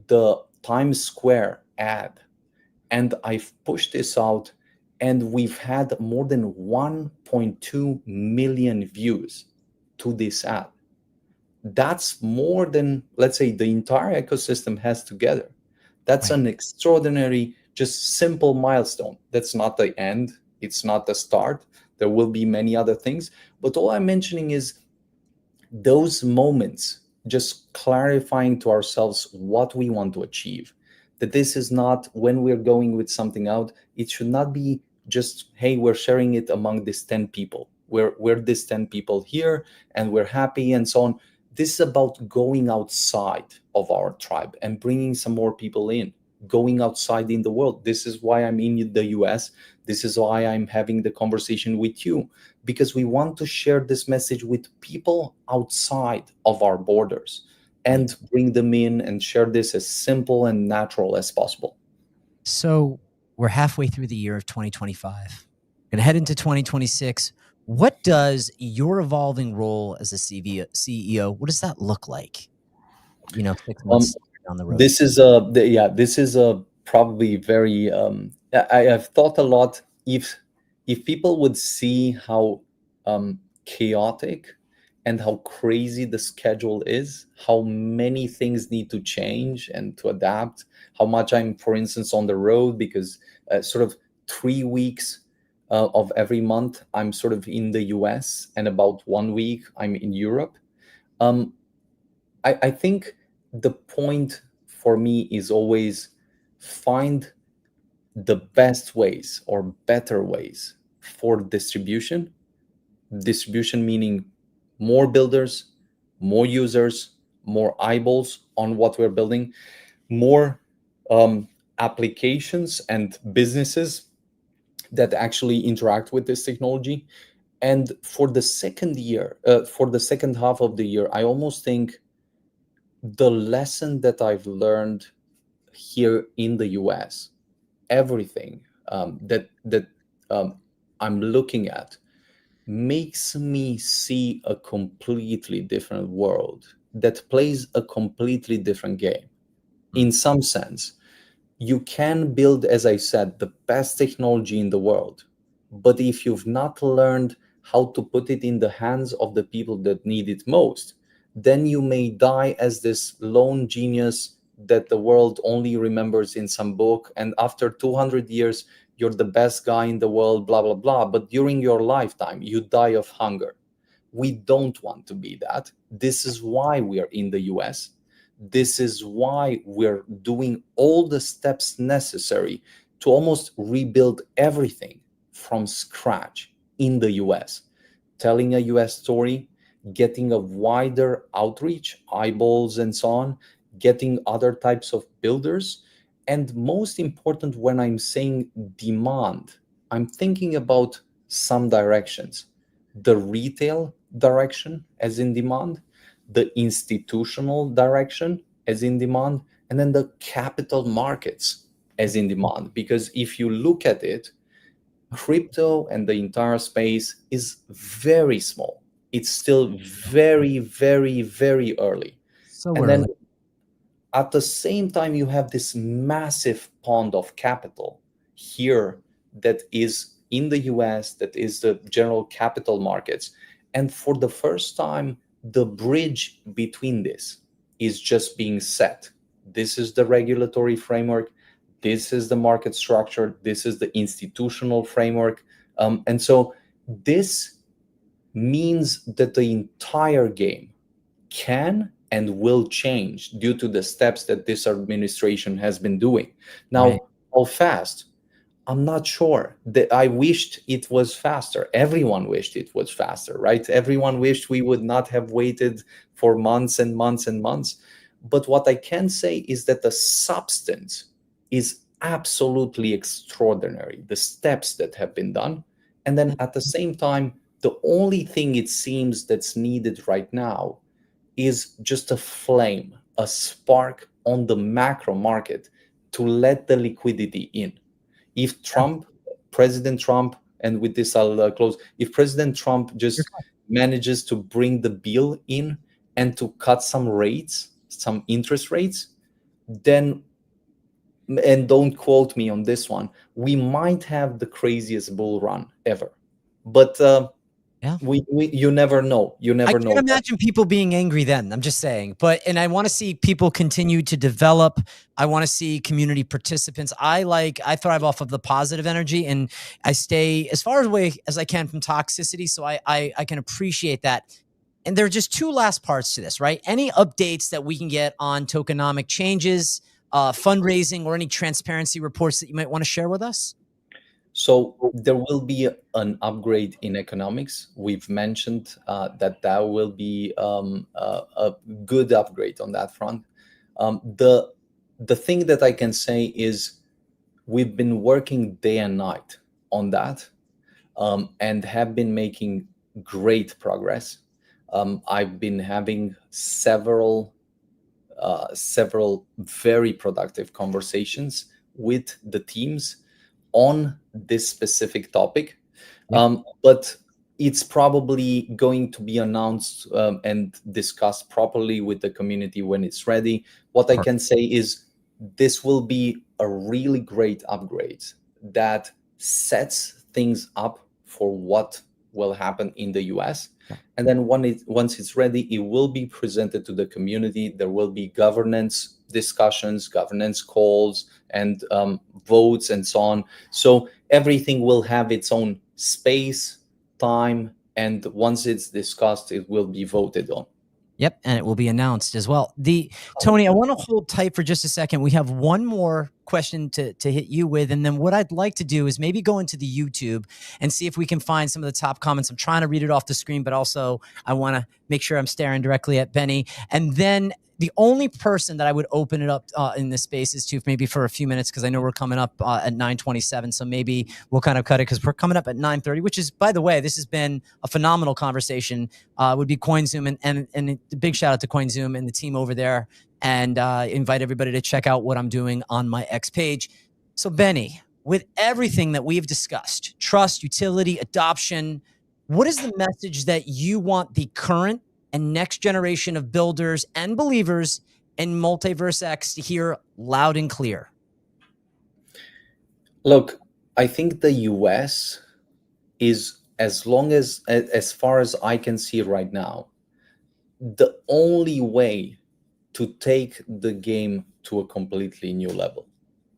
the Times Square ad, and I've pushed this out, and we've had more than 1.2 million views to this ad. That's more than, let's say, the entire ecosystem has together. That's Right. an extraordinary, just simple milestone. That's not the end. It's not the start. There will be many other things. But all I'm mentioning is those moments, just clarifying to ourselves what we want to achieve. That this is not, when we're going with something out, it should not be just, hey, we're sharing it among these 10 people. We're these 10 people here and we're happy and so on. This is about going outside of our tribe and bringing some more people in, going outside in the world. This is why I'm in the US. This is why I'm having the conversation with you, because we want to share this message with people outside of our borders and bring them in and share this as simple and natural as possible. So we're halfway through the year of 2025. Gonna head into 2026. What does your evolving role as a CEO, what does that look like? 6 months down the road. This is a probably very I have thought a lot, if people would see how chaotic and how crazy the schedule is, how many things need to change and to adapt, how much I'm, for instance, on the road, because sort of 3 weeks of every month I'm sort of in the US, and about 1 week I'm in Europe. I think the point for me is always find the best ways or better ways for distribution. Distribution meaning more builders, more users, more eyeballs on what we're building, more applications and businesses that actually interact with this technology. And for the second half of the year, I almost think the lesson that I've learned here in the US, everything that I'm looking at, makes me see a completely different world that plays a completely different game. In some sense, you can build, as I said, the best technology in the world, but if you've not learned how to put it in the hands of the people that need it most, then you may die as this lone genius that the world only remembers in some book, and after 200 years you're the best guy in the world, blah blah blah, but during your lifetime you die of hunger. We don't want to be that. This is why we are in the US. This is why we're doing all the steps necessary to almost rebuild everything from scratch in the US, telling a US story, getting a wider outreach, eyeballs and so on, getting other types of builders. And most important, when I'm saying demand, I'm thinking about some directions. The retail direction as in demand, the institutional direction as in demand, and then the capital markets as in demand. Because if you look at it, crypto and the entire space is very small. It's still very, very, very early. So And early. then at the same time, you have this massive pond of capital here that is in the US, that is the general capital markets. And for the first time, the bridge between this, is just being set. This is the regulatory framework. This is the market structure. This is the institutional framework. And so this means that the entire game can and will change due to the steps that this administration has been doing. Now, Right. how fast? I'm not sure. That I wished it was faster. Everyone wished it was faster, right? Everyone wished we would not have waited for months and months and months. But what I can say is that the substance is absolutely extraordinary, the steps that have been done. And then at the same time, the only thing it seems that's needed right now is just a flame, a spark on the macro market to let the liquidity in. If President Trump, and with this I'll close, if President Trump just manages to bring the bill in and to cut some rates, some interest rates, then, and don't quote me on this one, we might have the craziest bull run ever. But Yeah. you never know. You never I know. can't imagine people being angry then. I'm just saying. And I want to see people continue to develop. I want to see community participants. I thrive off of the positive energy, and I stay as far away as I can from toxicity. So I can appreciate that. And there are just two last parts to this, right? Any updates that we can get on tokenomic changes, fundraising, or any transparency reports that you might want to share with us? So there will be an upgrade in economics. We've mentioned that will be a good upgrade on that front. The thing that I can say is we've been working day and night on that, and have been making great progress. I've been having several very productive conversations with the teams on this specific topic. Yep. But it's probably going to be announced and discussed properly with the community when it's ready. What I can say is this will be a really great upgrade that sets things up for what will happen in the US. And then once it's ready, it will be presented to the community. There will be governance discussions, governance calls, and votes and so on. So everything will have its own space, time, and once it's discussed, it will be voted on. Yep, and it will be announced as well. Tony, I want to hold tight for just a second. We have one more question to hit you with, and then what I'd like to do is maybe go into the YouTube and see if we can find some of the top comments. I'm trying to read it off the screen, but also I want to make sure I'm staring directly at Benny. And then the only person that I would open it up in this space is to maybe for a few minutes, because I know we're coming up at 9:27, so maybe we'll kind of cut it because we're coming up at 9:30, which is, by the way, this has been a phenomenal conversation. Would be CoinZoom, and a big shout out to CoinZoom and the team over there, and invite everybody to check out what I'm doing on my X page. So Benny, with everything that we've discussed, trust, utility, adoption, what is the message that you want the current and next generation of builders and believers in MultiversX to hear loud and clear? Look, I think the US is, as far as I can see right now, the only way to take the game to a completely new level.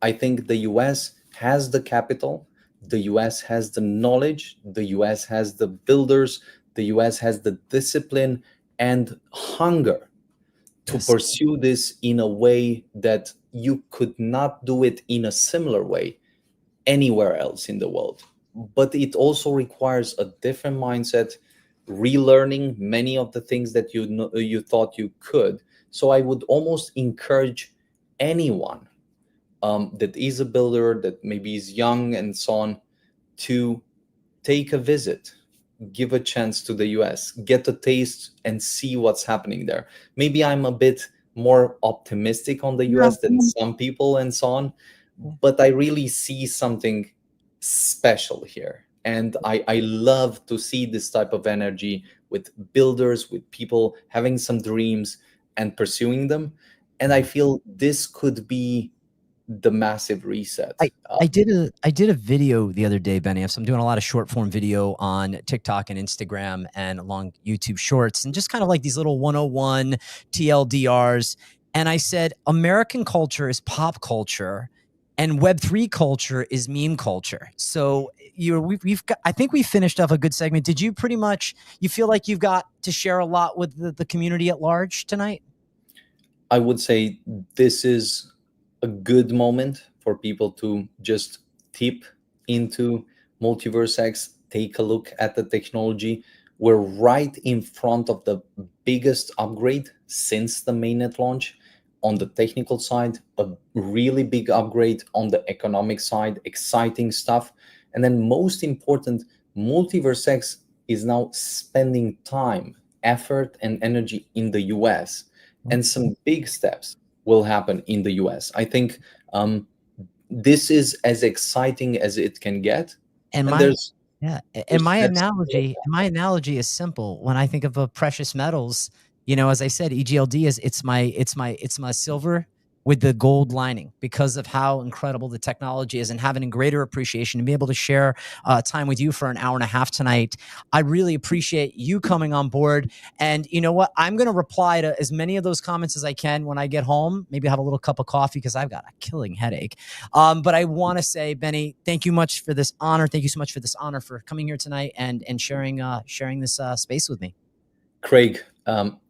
I think the US has the capital, the US has the knowledge, the US has the builders, the US has the discipline and hunger to pursue this in a way that you could not do it in a similar way anywhere else in the world. But it also requires a different mindset, relearning many of the things that you thought you could. So I would almost encourage anyone that is a builder, that maybe is young and so on, to take a visit, give a chance to the US, get a taste and see what's happening there. Maybe I'm a bit more optimistic on the US than some people and so on, but I really see something special here. And I love to see this type of energy with builders, with people having some dreams and pursuing them. And I feel this could be the massive reset. I did a video the other day, Benny. So I'm doing a lot of short form video on TikTok and Instagram and along YouTube Shorts, and just kind of like these little 101 TLDRs. And I said, American culture is pop culture, and Web3 culture is meme culture. So we've got, I think we finished off a good segment. Did you pretty much, you feel like you've got to share a lot with the community at large tonight? I would say this is a good moment for people to just tip into MultiversX, take a look at the technology. We're right in front of the biggest upgrade since the mainnet launch. On the technical side, a really big upgrade. On the economic side, exciting stuff. And then most important, MultiversX is now spending time, effort, and energy in the US. And some big steps will happen in the US. I think this is as exciting as it can get. And my analogy is simple. When I think of precious metals, you know, as I said, EGLD is it's my silver with the gold lining, because of how incredible the technology is, and having a greater appreciation to be able to share time with you for an hour and a half tonight. I really appreciate you coming on board. And you know what? I'm going to reply to as many of those comments as I can when I get home. Maybe have a little cup of coffee because I've got a killing headache. But I want to say, Benny, thank you much for this honor. Thank you so much for this honor for coming here tonight and sharing this space with me. Craig,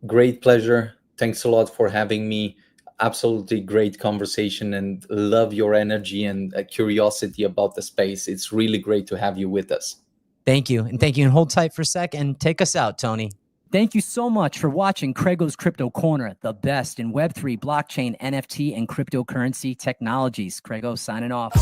great pleasure. Thanks a lot for having me. Absolutely great conversation, and love your energy and curiosity about the space. It's really great to have you with us. Thank you. And thank you. And hold tight for a sec and take us out, Tony. Thank you so much for watching Craig's Crypto Corner, the best in Web3, blockchain, NFT, and cryptocurrency technologies. Craigo signing off.